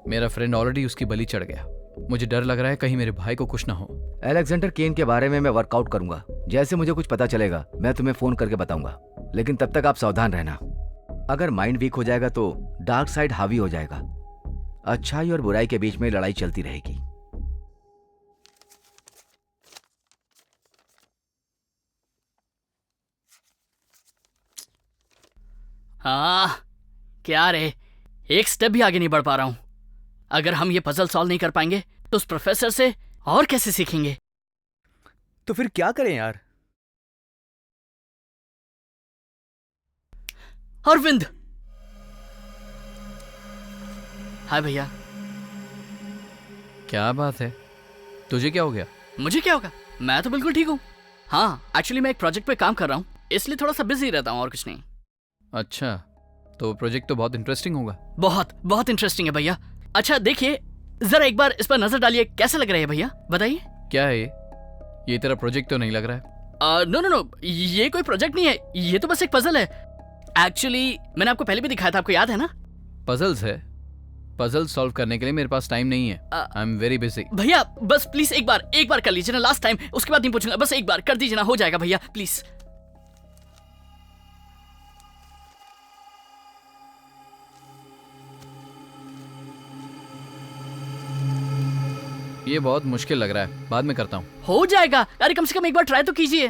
मेरा फ्रेंड ऑलरेडी उसकी बलि चढ़ गया। मुझे डर लग रहा है कहीं मेरे भाई को कुछ ना हो। अलेक्जेंडर केन के बारे में मैं वर्कआउट करूंगा। जैसे मुझे कुछ पता चलेगा मैं तुम्हें फोन करके बताऊंगा, लेकिन तब तक आप सावधान रहना। अगर माइंड वीक हो जाएगा तो डार्क साइड हावी हो जाएगा। अच्छाई और बुराई के बीच में लड़ाई चलती रहेगी। हाँ, क्या रे, एक स्टेप भी आगे नहीं बढ़ पा रहा हूं। अगर हम ये पजल सॉल्व नहीं कर पाएंगे तो उस प्रोफेसर से और कैसे सीखेंगे? तो फिर क्या करें यार? अरविंद! हाय भैया। क्या बात है, तुझे क्या हो गया? मुझे क्या होगा, मैं तो बिल्कुल ठीक हूँ। हाँ, एक्चुअली मैं एक प्रोजेक्ट पे काम कर रहा हूँ, इसलिए थोड़ा सा बिजी रहता हूँ और कुछ नहीं। अच्छा, तो प्रोजेक्ट तो बहुत इंटरेस्टिंग होगा। बहुत बहुत इंटरेस्टिंग है भैया। अच्छा देखिए, जरा एक बार इस पर नजर डालिए, कैसा लग रहा है भैया, बताइए। क्या है ये तेरा प्रोजेक्ट तो नहीं लग रहा है। नो नो नो, ये कोई प्रोजेक्ट नहीं है, ये तो बस एक पजल है। एक्चुअली मैंने आपको पहले भी दिखाया था, आपको याद है ना? पजल्स है? पजल सॉल्व करने के लिए मेरे पास टाइम नहीं है। I am very busy. भैया बस प्लीज एक बार कर लीजिए ना, लास्ट टाइम, उसके बाद नहीं पूछूंगा। बस एक बार कर दीजिए ना, हो जाएगा भैया, प्लीज। ये बहुत मुश्किल लग रहा है, बाद में करता हूँ। हो जाएगा, अरे कम से कम एक बार ट्राई तो कीजिए।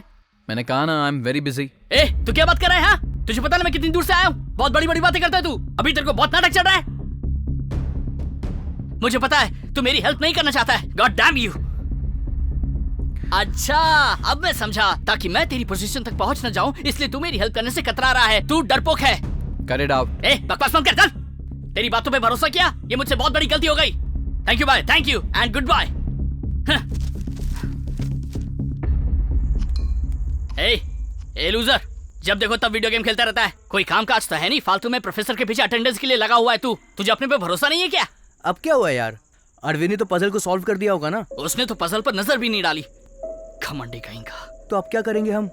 मैंने कहा ना, आई एम वेरी बिजी। ए, तू क्या बात कर रहा है? हाँ, तुझे पता ना मैं कितनी दूर से आया हूँ? बहुत बड़ी बड़ी बातें करता है तू। अभी तेरे को बहुत नाटक चल रहा है। मुझे पता है तू मेरी हेल्प नहीं करना चाहता है। God damn you. अच्छा, अब मैं समझा, ताकि मैं तेरी पोजीशन तक पहुंच न जाऊं, इसलिए तू मेरी हेल्प करने से कतरा रहा है। तू डरपोक है। Cut it out. ए, बकवास मत कर, चल। तेरी बातों पे भरोसा किया, ये मुझसे बहुत बड़ी गलती हो गई। Thank you, bye. Thank you and good bye. ए लूजर, जब देखो तब वीडियो गेम खेलता रहता है। कोई काम काज तो है नहीं, फालतू में प्रोफेसर के पीछे अटेंडेंस के लिए लगा हुआ है तू। तुझे अपने पे भरोसा नहीं है क्या? अब क्या हुआ यार, अरविंद ने तो पजल को सॉल्व कर दिया होगा ना? उसने तो पजल पर नजर भी नहीं डाली, घमंडी कहीं का। तो अब क्या करेंगे हम?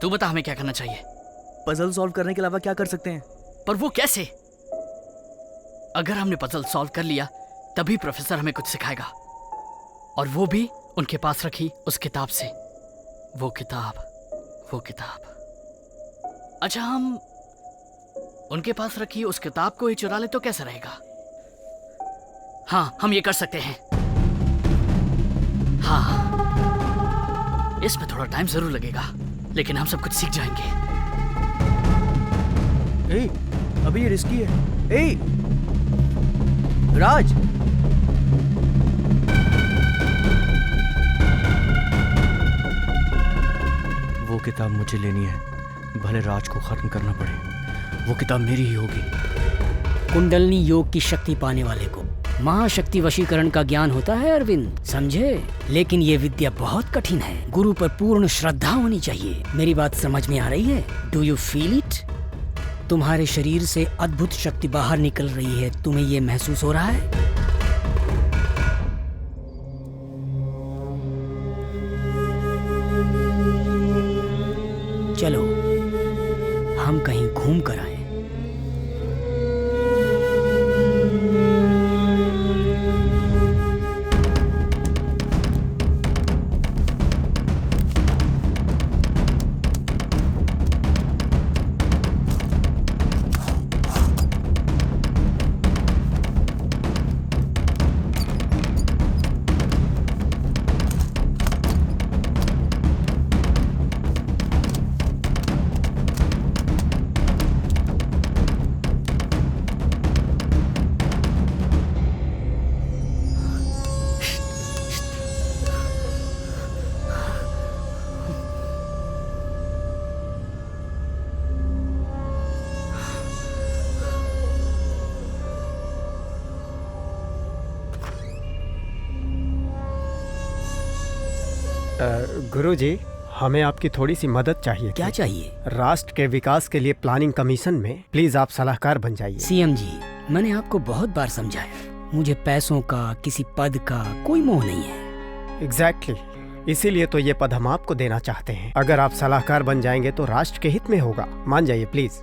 तू बता, हमें क्या करना चाहिए? पजल सॉल्व करने के अलावा क्या कर सकते हैं? पर वो कैसे? अगर हमने पजल सॉल्व कर लिया तभी प्रोफेसर हमें कुछ सिखाएगा, और वो भी उनके पास रखी उस किताब से। वो किताब। अच्छा, हम उनके पास रखी उस किताब को ही चुरा ले तो कैसा रहेगा? हाँ, हम ये कर सकते हैं। हाँ, इसमें थोड़ा टाइम जरूर लगेगा, लेकिन हम सब कुछ सीख जाएंगे। ए, अभी ये रिस्की है। ए, राज, वो किताब मुझे लेनी है, भले राज को खत्म करना पड़े। वो किताब मेरी ही होगी। कुंडलनी योग की शक्ति पाने वाले को महाशक्ति वशीकरण का ज्ञान होता है अरविंद, समझे? लेकिन ये विद्या बहुत कठिन है। गुरु पर पूर्ण श्रद्धा होनी चाहिए। मेरी बात समझ में आ रही है? Do you feel it? तुम्हारे शरीर से अद्भुत शक्ति बाहर निकल रही है, तुम्हें ये महसूस हो रहा है? चलो हम कहीं घूम कर आए। गुरुजी, हमें आपकी थोड़ी सी मदद चाहिए। क्या चाहिए? राष्ट्र के विकास के लिए प्लानिंग कमीशन में प्लीज आप सलाहकार बन जाइए। सीएम जी, मैंने आपको बहुत बार समझाया, मुझे पैसों का, किसी पद का कोई मोह नहीं है। एग्जैक्टली, इसीलिए तो ये पद हम आपको देना चाहते हैं। अगर आप सलाहकार बन जाएंगे तो राष्ट्र के हित में होगा। मान जाइए प्लीज।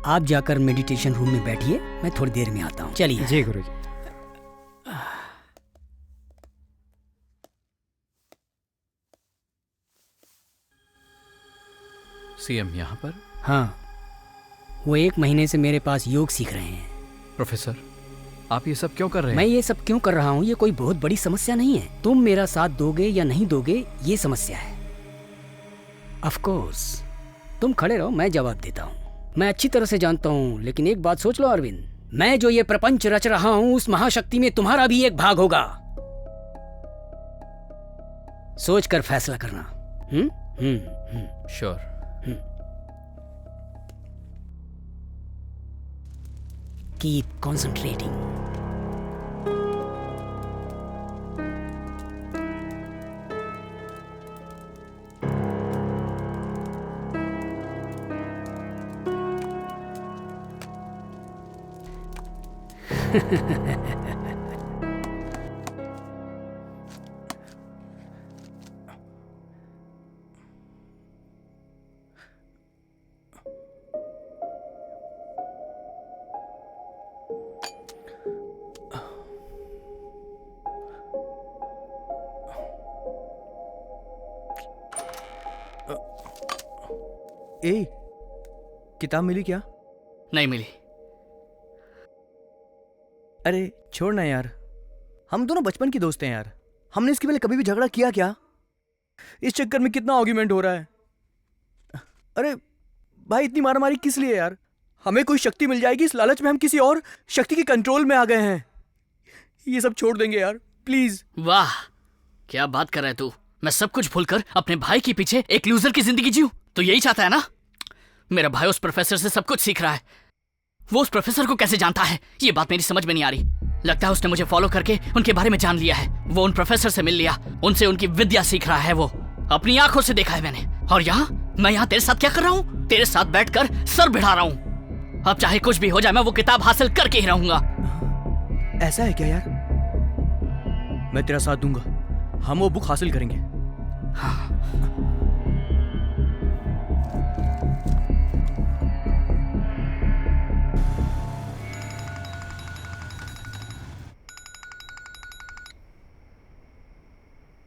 आप जाकर मेडिटेशन रूम में बैठिए, मैं थोड़ी देर में आता हूँ। चलिए। जी गुरुजी। सीएम यहाँ पर? हाँ, वो 1 महीने से मेरे पास योग सीख रहे हैं। प्रोफेसर, आप ये सब क्यों कर रहे हैं? मैं ये सब क्यों कर रहा हूँ, ये कोई बहुत बड़ी समस्या नहीं है। तुम मेरा साथ दोगे या नहीं दोगे, ये समस्या है। ऑफ कोर्स, तुम खड़े रहो, मैं जवाब देता हूँ। मैं अच्छी तरह से जानता हूँ, लेकिन एक बात सोच लो अरविंद, मैं जो ये प्रपंच रच रहा हूँ, उस महाशक्ति में तुम्हारा भी एक भाग होगा। सोच कर फैसला करना। श्योर। Keep concentrating. ए, किताब मिली क्या? नहीं मिली। अरे छोड़ ना यार, हम दोनों बचपन के दोस्त हैं यार। हमने इसके पहले कभी भी झगड़ा किया क्या? इस चक्कर में कितना आर्ग्यूमेंट हो रहा है। अरे भाई, इतनी मारामारी किस लिए यार? हमें कोई शक्ति मिल जाएगी, इस लालच में हम किसी और शक्ति के कंट्रोल में आ गए हैं। ये सब छोड़ देंगे यार, प्लीज। वाह, क्या बात कर रहा है तू? मैं सब कुछ भूलकर अपने भाई के पीछे एक लूजर की जिंदगी जीऊं? तो यही चाहता है ना? मेरा भाई उस प्रोफेसर से सब कुछ सीख रहा है। वो उस प्रोफेसर को कैसे जानता है, ये बात मेरी समझ में नहीं आ रही। लगता है उसने मुझे फॉलो करके उनके बारे में जान लिया है। वो उन प्रोफेसर से मिल लिया, उनसे उनकी विद्या सीख रहा है। वो अपनी आंखों से देखा है मैंने। और मैं यहाँ तेरे साथ क्या कर रहा हूँ? तेरे साथ बैठकर सर भिड़ा रहा हूँ। अब चाहे कुछ भी हो जाए, मैं वो किताब हासिल करके ही रहूंगा। ऐसा है क्या यार? मैं तेरा साथ दूंगा, हम वो बुक हासिल करेंगे। हाँ।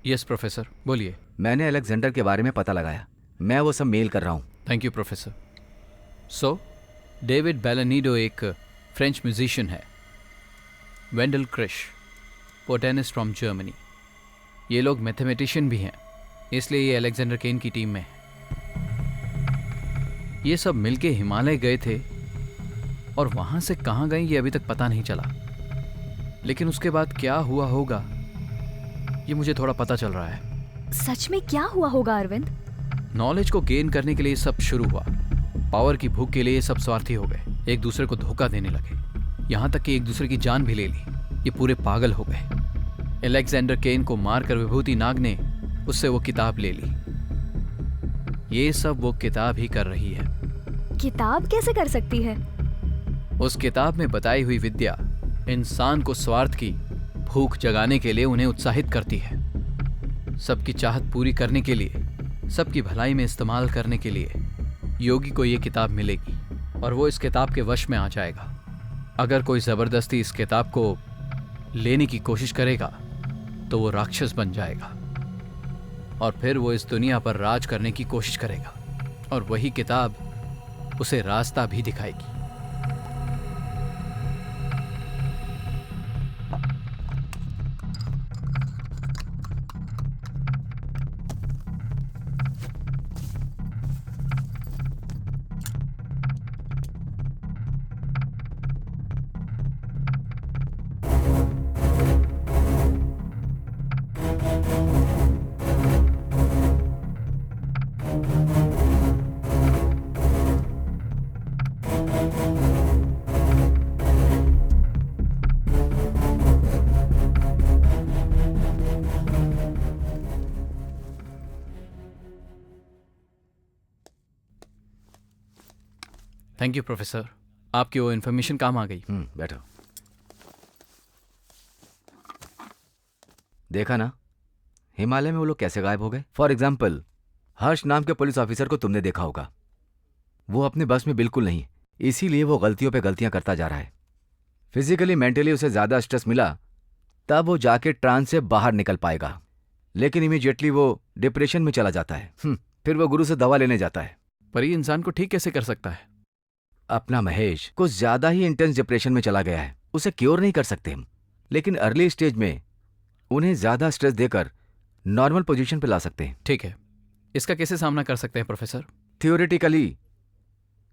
यस प्रोफेसर, बोलिए। मैंने अलेक्जेंडर के बारे में पता लगाया, मैं वो सब मेल कर रहा हूँ। Thank you professor. So David Belanido एक फ्रेंच म्यूजिशियन है। वेंडल क्रिश, पोटेनिस्ट फ्रॉम जर्मनी। ये लोग मैथमेटिशियन भी हैं, इसलिए ये अलेक्जेंडर केन की टीम में है। ये सब मिलके हिमालय गए थे और वहाँ से कहाँ गए ये अभी तक पता नहीं चला। लेकिन उसके बाद क्या हुआ होगा ये मुझे थोड़ा पता चल रहा है। सच में क्या हुआ होगा अरविंद? नॉलेज को गेन करने के लिए सब शुरू हुआ। पावर की भूख के लिए ये सब स्वार्थी हो गए, एक दूसरे को धोखा देने लगे, यहाँ तक कि एक दूसरे की जान भी ले ली। ये पूरे पागल हो गए। अलेक्जेंडर केन को मारकर विभूति नाग ने उससे वो किताब ले ली। ये सब वो किताब ही कर रही है। किताब कैसे कर सकती है? उस किताब में बताई हुई विद्या इंसान को स्वार्थ की भूख जगाने के लिए उन्हें उत्साहित करती है। सबकी चाहत पूरी करने के लिए, सबकी भलाई में इस्तेमाल करने के लिए योगी को ये किताब मिलेगी और वो इस किताब के वश में आ जाएगा। अगर कोई जबरदस्ती इस किताब को लेने की कोशिश करेगा तो वो राक्षस बन जाएगा और फिर वो इस दुनिया पर राज करने की कोशिश करेगा और वही किताब उसे रास्ता भी दिखाएगी। थैंक यू प्रोफेसर, आपकी वो इन्फॉर्मेशन काम आ गई। बैठो। देखा ना हिमालय में वो लोग कैसे गायब हो गए। फॉर एग्जाम्पल हर्ष नाम के पुलिस ऑफिसर को तुमने देखा होगा, वो अपने बस में बिल्कुल नहीं, इसीलिए वो गलतियों पे गलतियां करता जा रहा है। फिजिकली मेंटली उसे ज्यादा स्ट्रेस मिला तब वो जाके ट्रांस से बाहर निकल पाएगा, लेकिन इमीडिएटली वो डिप्रेशन में चला जाता है। फिर वो गुरु से दवा लेने जाता है। पर ये इंसान को ठीक कैसे कर सकता है? अपना महेश कुछ ज्यादा ही इंटेंस डिप्रेशन में चला गया है, उसे क्योर नहीं कर सकते हम, लेकिन अर्ली स्टेज में उन्हें ज्यादा स्ट्रेस देकर नॉर्मल पोजीशन पे ला सकते हैं। ठीक है, इसका कैसे सामना कर सकते हैं प्रोफेसर? थियोरेटिकली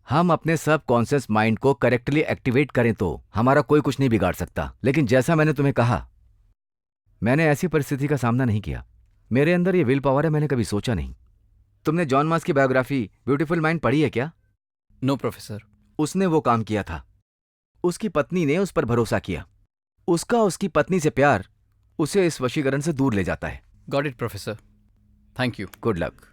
हम अपने सब कॉन्शियस माइंड को करेक्टली एक्टिवेट करें तो हमारा कोई कुछ नहीं बिगाड़ सकता। लेकिन जैसा मैंने तुम्हें कहा, मैंने ऐसी परिस्थिति का सामना नहीं किया। मेरे अंदर ये विल पावर है, मैंने कभी सोचा नहीं। तुमने जॉन मास की बायोग्राफी ब्यूटीफुल माइंड पढ़ी है क्या? No professor. उसने वो काम किया था, उसकी पत्नी ने उस पर भरोसा किया, उसकी पत्नी से प्यार उसे इस वशीकरण से दूर ले जाता है। Got it professor, thank you, good luck.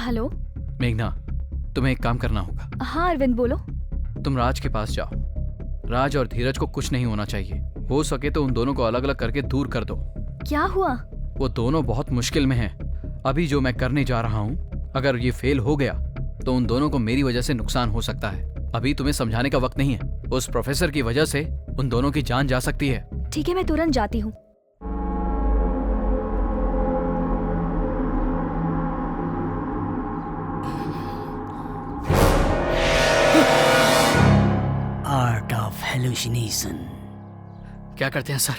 Hello मेघना, तुम्हें एक काम करना होगा। हाँ अरविंद बोलो। तुम राज के पास जाओ। राज और धीरज को कुछ नहीं होना चाहिए, हो सके तो उन दोनों को अलग अलग करके दूर कर दो। क्या हुआ? वो दोनों बहुत मुश्किल में हैं। अभी जो मैं करने जा रहा हूँ, अगर ये फेल हो गया तो उन दोनों को मेरी वजह से नुकसान हो सकता है। अभी तुम्हें समझाने का वक्त नहीं है। उस प्रोफेसर की वजह से उन दोनों की जान जा सकती है। ठीक है, मैं तुरंत जाती हूँ। Art of hallucination. क्या करते हैं सर?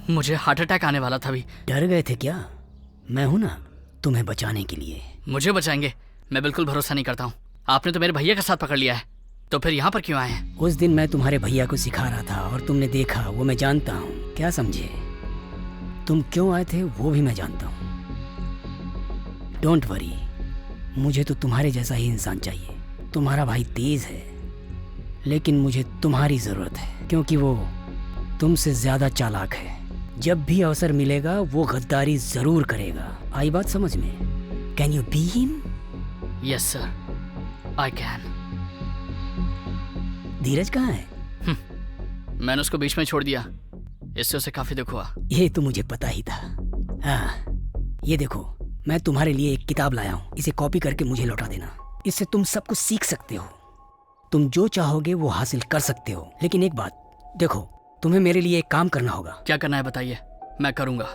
मुझे हार्ट अटैक आने वाला था अभी। डर गए थे क्या? मैं हूं ना तुम्हें बचाने के लिए। मुझे बचाएंगे? मैं बिल्कुल भरोसा नहीं करता हूँ। आपने तो मेरे भैया का साथ पकड़ लिया है, तो फिर यहाँ पर क्यों आए हैं? उस दिन मैं तुम्हारे भैया को सिखा रहा था और तुमने देखा, वो मैं जानता हूँ। क्या समझे? तुम क्यों आए थे वो भी मैं जानता हूँ। डोंट वरी, मुझे तो तुम्हारे जैसा ही इंसान चाहिए। तुम्हारा भाई तेज है, लेकिन मुझे तुम्हारी जरूरत है, क्योंकि वो तुमसे ज्यादा चालाक है। जब भी अवसर मिलेगा वो गद्दारी जरूर करेगा। आई बात समझ में? Can you be him? Yes sir, I can. Dheeraj कहाँ है? मैंने उसको बीच में छोड़ दिया, इससे उसे काफी दुख हुआ। ये तो मुझे पता ही था। हाँ, ये देखो, मैं तुम्हारे लिए एक किताब लाया हूँ, इसे कॉपी करके मुझे लौटा देना। इससे तुम सब कुछ सीख सकते हो। तुम जो चाहोगे वो हासिल कर सकते हो। लेकिन एक बात देखो, तुम्हें मेरे लिए एक काम करना होगा। क्या करना है बताइए, मैं करूंगा।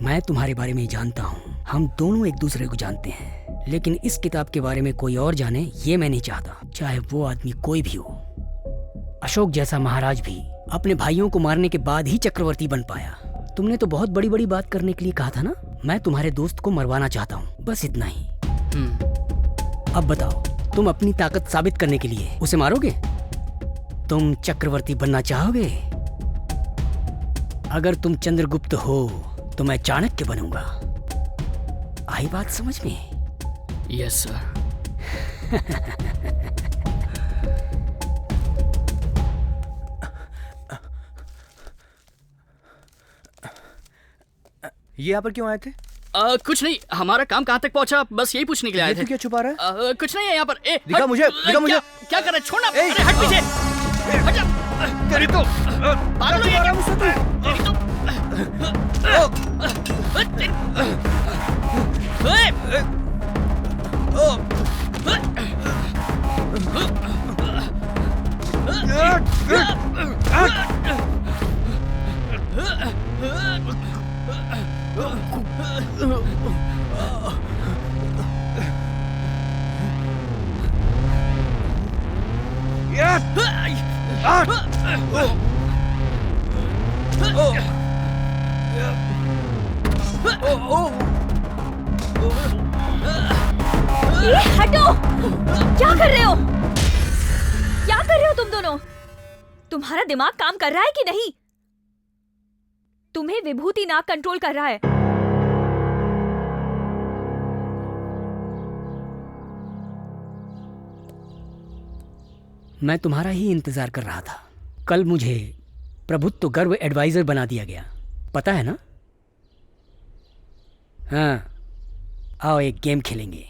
मैं तुम्हारे बारे में जानता हूँ, हम दोनों एक दूसरे को जानते हैं, लेकिन इस किताब के बारे में कोई और जाने ये मैं नहीं चाहता, चाहे वो आदमी कोई भी हो। अशोक जैसा महाराज भी अपने भाइयों को मारने के बाद ही चक्रवर्ती बन पाया। तुमने तो बहुत बड़ी बड़ी बात करने के लिए कहा था ना। मैं तुम्हारे दोस्त को मरवाना चाहता हूँ, बस इतना ही। अब बताओ, तुम अपनी ताकत साबित करने के लिए उसे मारोगे? तुम चक्रवर्ती बनना चाहोगे? अगर तुम चंद्रगुप्त हो तो मैं चाणक्य बनूंगा। आई बात समझ में? Yes sir. ये यहाँ पर क्यों आए थे? कुछ नहीं, हमारा काम कहाँ तक पहुँचा, बस यही पूछने के लिए आए थे। क्या छुपा रहा है? कुछ नहीं है यहाँ पर। दिखा मुझे, दिखा मुझे। क्या कर रहे? छोड़ना। अरे हट पीछे। हट जा। तेरी तो पागल हो गया मुझसे तू? तेरी तो ये हटो! क्या कर रहे हो? क्या कर रहे हो तुम दोनों? तुम्हारा दिमाग काम कर रहा है कि नहीं? तुम्हें विभूति नाग कंट्रोल कर रहा है। मैं तुम्हारा ही इंतजार कर रहा था। कल मुझे प्रभुत्व गर्व एडवाइजर बना दिया गया, पता है ना? हाँ, आओ एक गेम खेलेंगे।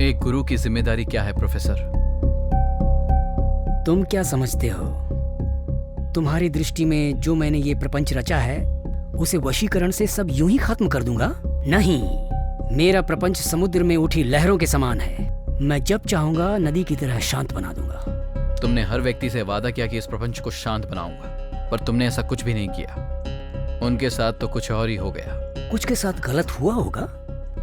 एक गुरु की जिम्मेदारी क्या है प्रोफेसर? तुम क्या समझते हो? तुम्हारी दृष्टि में जो मैंने ये प्रपंच रचा है उसे वशीकरण से सब यूं ही खत्म कर दूंगा? नहीं, मेरा प्रपंच समुद्र में उठी लहरों के समान है। मैं जब चाहूंगा नदी की तरह शांत बना दूंगा। तुमने हर व्यक्ति से वादा किया कि इस प्रपंच को शांत बनाऊंगा, पर तुमने ऐसा कुछ भी नहीं किया। उनके साथ तो कुछ और ही हो गया। कुछ के साथ गलत हुआ होगा,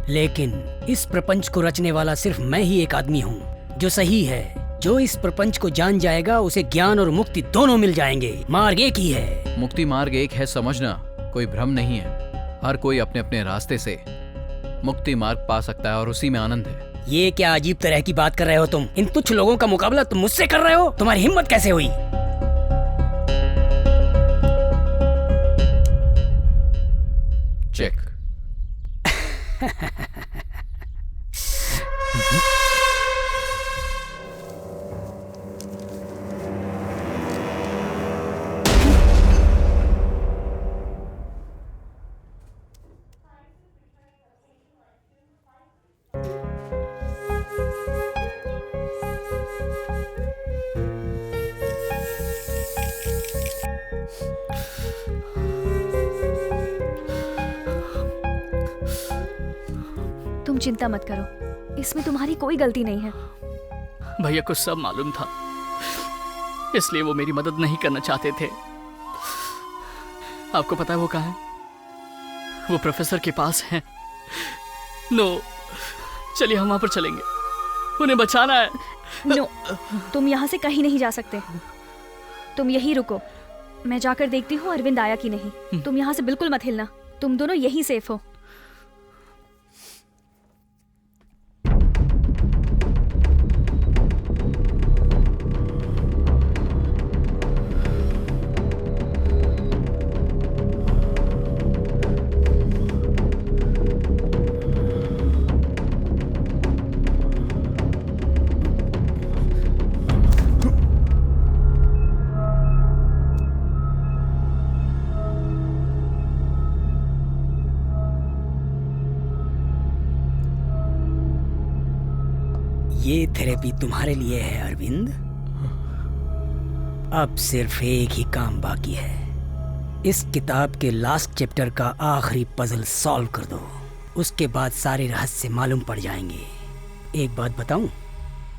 लेकिन इस प्रपंच को रचने वाला सिर्फ मैं ही एक आदमी हूँ जो सही है। जो इस प्रपंच को जान जाएगा उसे ज्ञान और मुक्ति दोनों मिल जाएंगे। मार्ग एक ही है। मुक्ति मार्ग एक है, समझना कोई भ्रम नहीं है। हर कोई अपने अपने रास्ते से मुक्ति मार्ग पा सकता है और उसी में आनंद है। ये क्या अजीब तरह की बात कर रहे हो तुम? इन तुच्छ लोगों का मुकाबला तुम मुझसे कर रहे हो? तुम्हारी हिम्मत कैसे हुई? चेक। तुम चिंता मत करो, इसमें तुम्हारी कोई गलती नहीं है। भैया को सब मालूम था, इसलिए वो मेरी मदद नहीं करना चाहते थे। आपको पता है वो कहाँ है? वो प्रोफेसर के पास है। नो, चलिए हम वहां पर चलेंगे, उन्हें बचाना है। नो, तुम यहाँ से कहीं नहीं जा सकते। तुम यहीं रुको, मैं जाकर देखती हूँ अरविंद आया कि नहीं। तुम यहाँ से बिल्कुल मत हिलना, तुम दोनों यहीं सेफ हो। ये थेरेपी तुम्हारे लिए है अरविंद। अब सिर्फ एक ही काम बाकी है। इस किताब के लास्ट चैप्टर का आखिरी पजल सॉल्व कर दो, उसके बाद सारे रहस्य मालूम पड़ जाएंगे। एक बात बताऊं,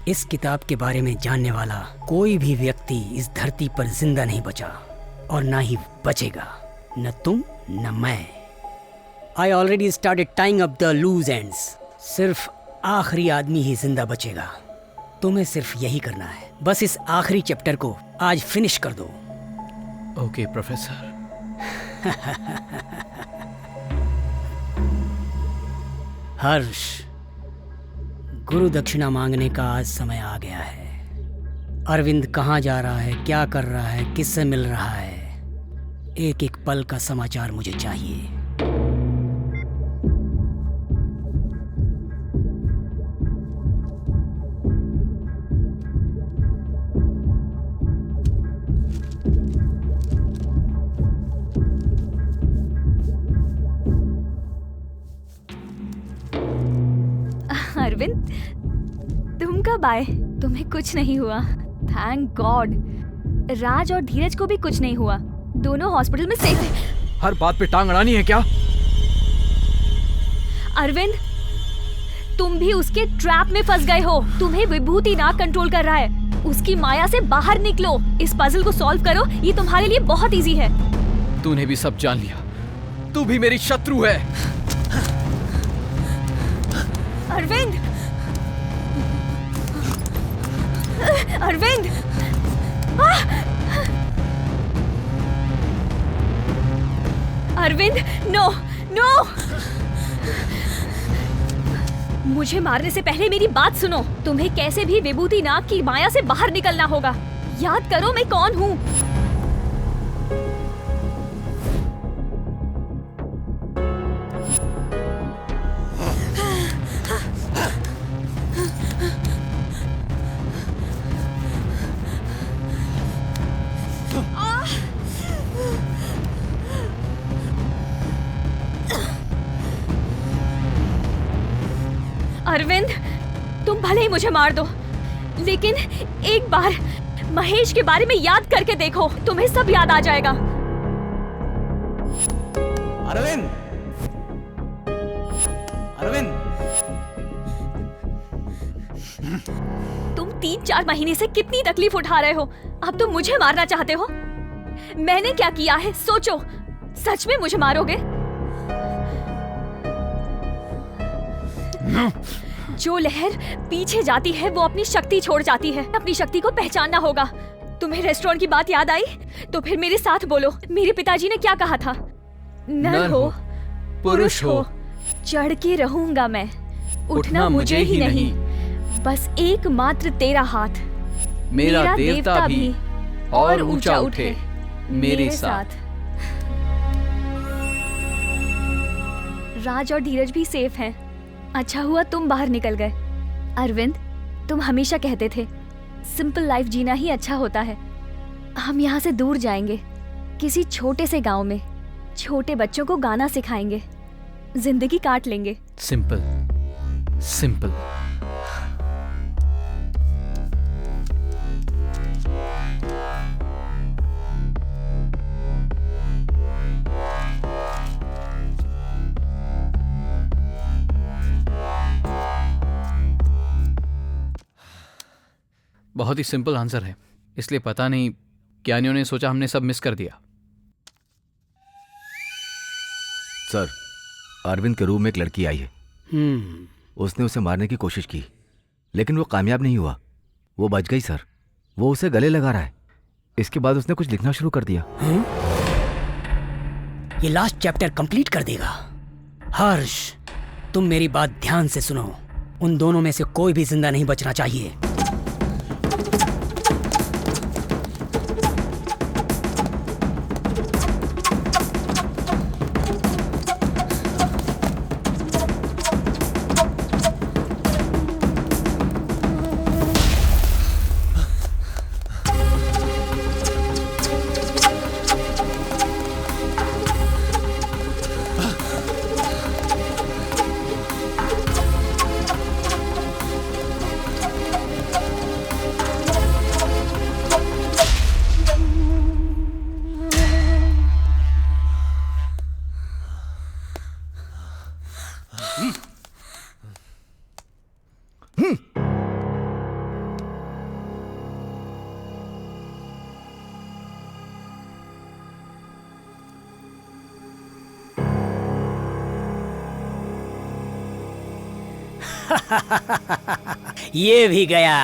इस किताब के बारे में जानने वाला कोई भी व्यक्ति इस धरती पर जिंदा नहीं बचा और ना ही बचेगा, न तुम न मैं। I already started tying up the loose ends. सिर्फ आखिरी आदमी ही जिंदा बचेगा। तुम्हें सिर्फ यही करना है, बस इस आखिरी चैप्टर को आज फिनिश कर दो। Okay professor. हर्ष, गुरु दक्षिणा मांगने का आज समय आ गया है। अरविंद कहाँ जा रहा है, क्या कर रहा है, किससे मिल रहा है, एक एक पल का समाचार मुझे चाहिए। अरविंद, तुम कब आए? तुम्हें कुछ नहीं हुआ, थैंक गॉड। राज और धीरज को भी कुछ नहीं हुआ, दोनों हॉस्पिटल में सेफ हैं। हर बात पे टांग अड़ानी है क्या? अरविंद, तुम भी उसके ट्रैप में फंस गए हो। तुम्हें विभूति नाग कंट्रोल कर रहा है। उसकी माया से बाहर निकलो। इस पजल को सॉल्व करो, ये तुम्हारे लिए बहुत इजी है। तूने भी सब जान लिया, तू भी मेरी शत्रु है। अरविंद, अरविंद, अरविंद, नो नो, मुझे मारने से पहले मेरी बात सुनो। तुम्हें कैसे भी विभूति नाग की माया से बाहर निकलना होगा। याद करो मैं कौन हूँ। अरविंद, तुम भले ही मुझे मार दो, लेकिन एक बार महेश के बारे में याद करके देखो, तुम्हें सब याद आ जाएगा। अरविंद, अरविंद, तुम 3-4 महीने से कितनी तकलीफ उठा रहे हो, अब तुम मुझे मारना चाहते हो? मैंने क्या किया है सोचो, सच में मुझे मारोगे? जो लहर पीछे जाती है वो अपनी शक्ति छोड़ जाती है। अपनी शक्ति को पहचानना होगा। तुम्हें रेस्टोरेंट की बात याद आई? तो फिर मेरे साथ बोलो, मेरे पिताजी ने क्या कहा था? नर हो, पुरुष हो, चढ़ के रहूंगा मैं, उठना मुझे ही नहीं, बस एकमात्र तेरा हाथ, मेरा देवता भी और ऊंचा उठे मेरे साथ। राज और धीरज भी सेफ हैं। अच्छा हुआ तुम बाहर निकल गए। अरविंद, तुम हमेशा कहते थे सिंपल लाइफ जीना ही अच्छा होता है। हम यहाँ से दूर जाएंगे, किसी छोटे से गांव में छोटे बच्चों को गाना सिखाएंगे, जिंदगी काट लेंगे। Simple simple. बहुत ही सिंपल आंसर है, इसलिए पता नहीं ज्ञानियों ने सोचा हमने सब मिस कर दिया। सर, अरविंद के रूम में एक लड़की आई है। उसने उसे मारने की कोशिश की, लेकिन वो कामयाब नहीं हुआ। वो बच गई सर। वो उसे गले लगा रहा है। इसके बाद उसने कुछ लिखना शुरू कर दिया। ये लास्ट चैप्टर कंप्लीट कर देगा। हर्ष, तुम मेरी बात ध्यान से सुनो। उन दोनों में से कोई भी जिंदा नहीं बचना चाहिए। ये भी गया।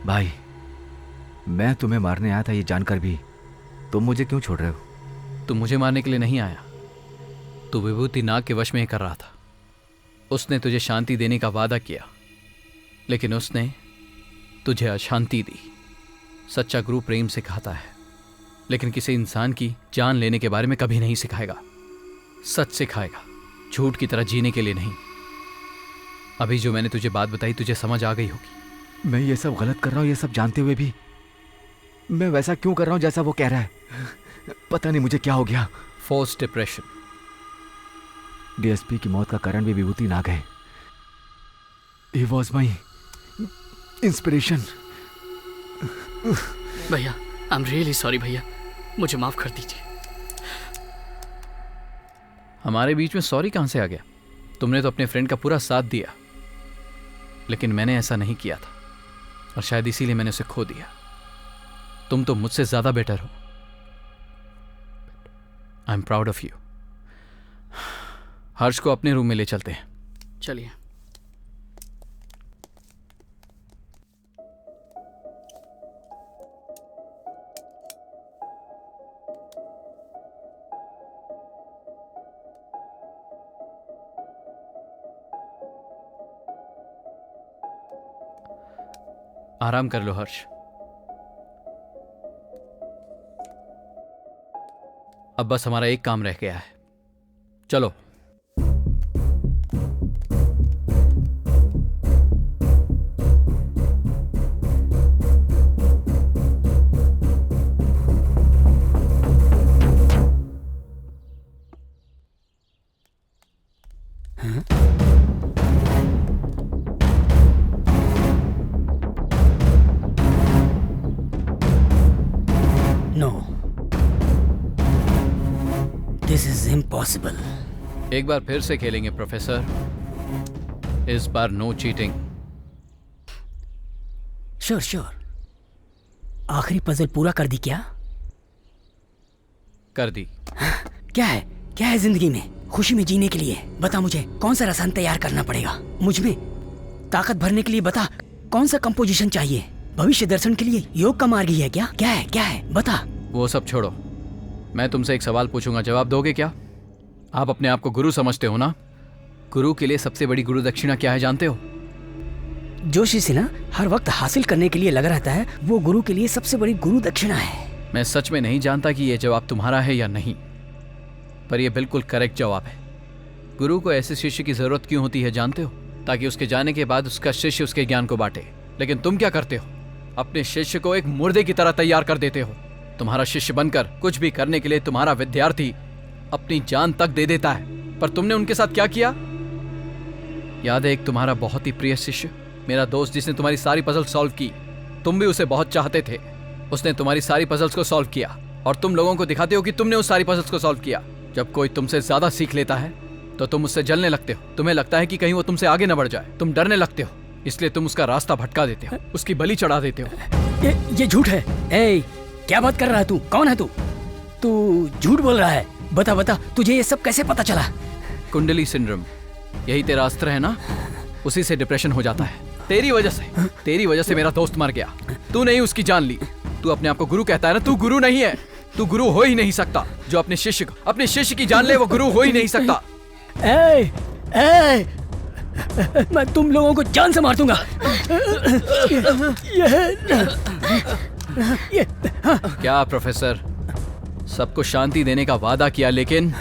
भाई, मैं तुम्हें मारने आया था ये जानकर भी तुम मुझे क्यों छोड़ रहे हो? तुम मुझे मारने के लिए नहीं आया, तू विभूति नाग के वश में ही कर रहा था। उसने तुझे शांति देने का वादा किया, लेकिन उसने तुझे अशांति दी। सच्चा गुरु प्रेम सिखाता है, लेकिन किसी इंसान की जान लेने के बारे में कभी नहीं सिखाएगा। सच सिखाएगा, झूठ की तरह जीने के लिए नहीं। अभी जो मैंने तुझे बात बताई तुझे समझ आ गई होगी। मैं ये सब गलत कर रहा हूँ, ये सब जानते हुए भी मैं वैसा क्यों कर रहा हूँ जैसा वो कह रहा है? पता नहीं मुझे क्या हो गया। Force depression. डीएसपी की मौत का कारण भी विभूति नाग है। He was my inspiration. भैया आई एम रियली सॉरी भैया, मुझे माफ कर दीजिए। हमारे बीच में सॉरी कहां से आ गया? तुमने तो अपने फ्रेंड का पूरा साथ दिया, लेकिन मैंने ऐसा नहीं किया था और शायद इसीलिए मैंने उसे खो दिया। तुम तो मुझसे ज्यादा बेटर हो। I am proud of you. Harsh को अपने रूम में ले चलते हैं। चलिए। आराम कर लो हर्ष। अब बस हमारा एक काम रह गया है, चलो। इम्पॉसिबल। एक बार फिर से खेलेंगे प्रोफेसर, इस बार नो चीटिंग। Sure sure. आखिरी पजल पूरा कर दी क्या? कर दी। क्या है जिंदगी में खुशी में जीने के लिए? बता मुझे, कौन सा रसायन तैयार करना पड़ेगा? मुझ में ताकत भरने के लिए बता, कौन सा कंपोजिशन चाहिए? भविष्य दर्शन के लिए योग का मार्ग ही है क्या? क्या है बता। वो सब छोड़ो, मैं तुमसे एक सवाल पूछूंगा, जवाब दोगे क्या? आप अपने आप को गुरु समझते हो ना? गुरु के लिए सबसे बड़ी गुरु दक्षिणा क्या है जानते हो? जो शिष्य ना हर वक्त हासिल करने के लिए लगा रहता है, वो गुरु के लिए सबसे बड़ी गुरु दक्षिणा है। मैं सच में नहीं जानता कि यह जवाब तुम्हारा है या नहीं, पर यह बिल्कुल करेक्ट जवाब है। गुरु को ऐसे शिष्य की जरूरत क्यों होती है जानते हो? ताकि उसके जाने के बाद उसका शिष्य उसके ज्ञान को बांटे। लेकिन तुम क्या करते हो? अपने शिष्य को एक मुर्दे की तरह तैयार कर देते हो। तुम्हारा शिष्य बनकर कुछ भी करने के लिए तुम्हारा विद्यार्थी अपनी जान तक दे देता है, पर तुमने उनके साथ क्या किया? याद है एक तुम्हारा बहुत ही प्रिय शिष्य, मेरा दोस्त, जिसने तुम्हारी सारी पजल सॉल्व की। तुम भी उसे बहुत चाहते थे। उसने तुम्हारी सारी पजल्स को सॉल्व किया और तुम लोगों को दिखाते हो कि तुमने उस सारी पजल्स को सॉल्व किया। जब कोई तुमसे ज्यादा सीख लेता है तो तुम उससे जलने लगते हो। तुम्हें लगता है कि कहीं वो तुमसे आगे न बढ़ जाए। तुम डरने लगते हो, इसलिए तुम उसका रास्ता भटका देते हो, उसकी बलि चढ़ा देते हो। ये झूठ है। ए, क्या बात कर रहा है तू? कौन है तू? तू झूठ बोल रहा है। बता, तुझे ये सब कैसे पता चला? कुंडली सिंड्रोम, यही तेरा अस्त्र है ना? उसी से डिप्रेशन हो जाता है। तेरी वजह से मेरा दोस्त मर गया। तू नहीं उसकी जान ली। तू अपने आप को गुरु कहता है ना, तू गुरु नहीं है। तू गुरु हो ही नहीं सकता। जो अपने शिष्य की जान ले वो गुरु हो ही नहीं सकता। मैं तुम लोगों को जान से मार दूंगा। क्या प्रोफेसर, सबको शांति देने का वादा किया, लेकिन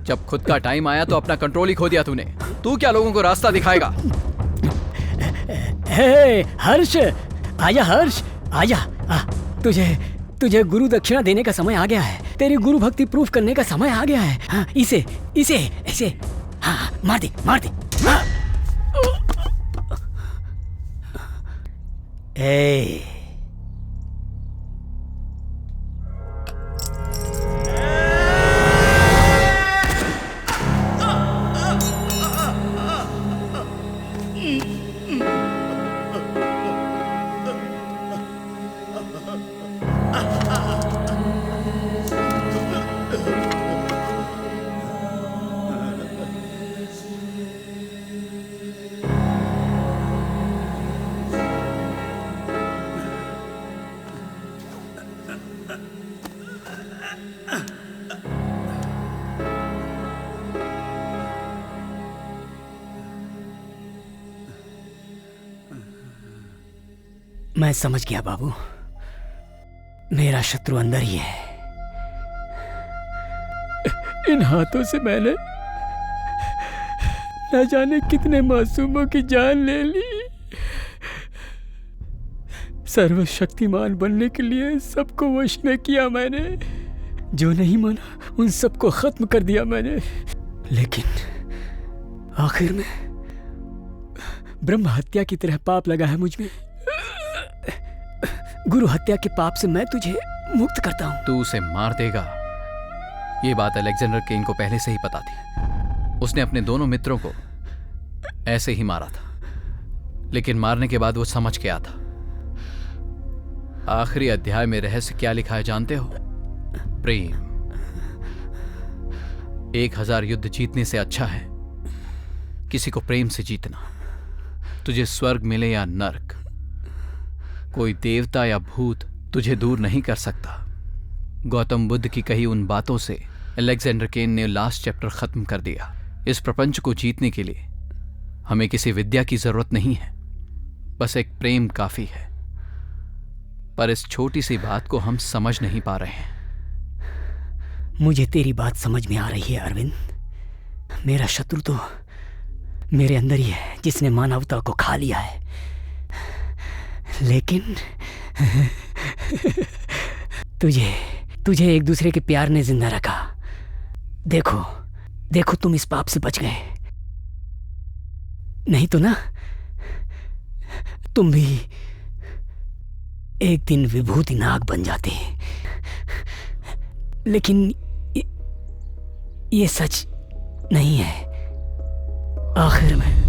जब खुद का टाइम आया तो अपना कंट्रोल ही खो दिया तूने। तू क्या लोगों को रास्ता दिखाएगा? हर्ष, आजा हर्ष, आजा। तुझे गुरु दक्षिणा देने का समय आ गया है। तेरी गुरु भक्ति प्रूफ करने का समय आ गया है। हाँ, इसे हाँ, मार दे। हाँ। मैं समझ गया बाबू, मेरा शत्रु अंदर ही है। इन हाथों से मैंने न जाने कितने मासूमों की जान ले ली। सर्वशक्तिमान बनने के लिए सबको वश में किया मैंने। जो नहीं माना उन सबको खत्म कर दिया मैंने। लेकिन आखिर में ब्रह्म हत्या की तरह पाप लगा है मुझ में। गुरु हत्या के पाप से मैं तुझे मुक्त करता हूं। तू उसे मार देगा, ये बात अलेक्जेंडर केन को पहले से ही पता थी। उसने अपने दोनों मित्रों को ऐसे ही मारा था, लेकिन मारने के बाद वो समझ गया था। आखिरी अध्याय में रहस्य क्या लिखा है जानते हो? प्रेम। 1000 युद्ध जीतने से अच्छा है किसी को प्रेम से जीतना। तुझे स्वर्ग मिले या नर्क, कोई देवता या भूत तुझे दूर नहीं कर सकता। गौतम बुद्ध की कही उन बातों से अलेक्जेंडर केन ने लास्ट चैप्टर खत्म कर दिया। इस प्रपंच को जीतने के लिए हमें किसी विद्या की जरूरत नहीं है, बस एक प्रेम काफी है। पर इस छोटी सी बात को हम समझ नहीं पा रहे हैं। मुझे तेरी बात समझ में आ रही है अरविंद। मेरा शत्रु तो मेरे अंदर ही है, जिसने मानवता को खा लिया है। लेकिन तुझे एक दूसरे के प्यार ने जिंदा रखा। देखो तुम इस पाप से बच गए। नहीं तो ना तुम भी एक दिन विभूति नाग बन जाते। लेकिन ये सच नहीं है। आखिर में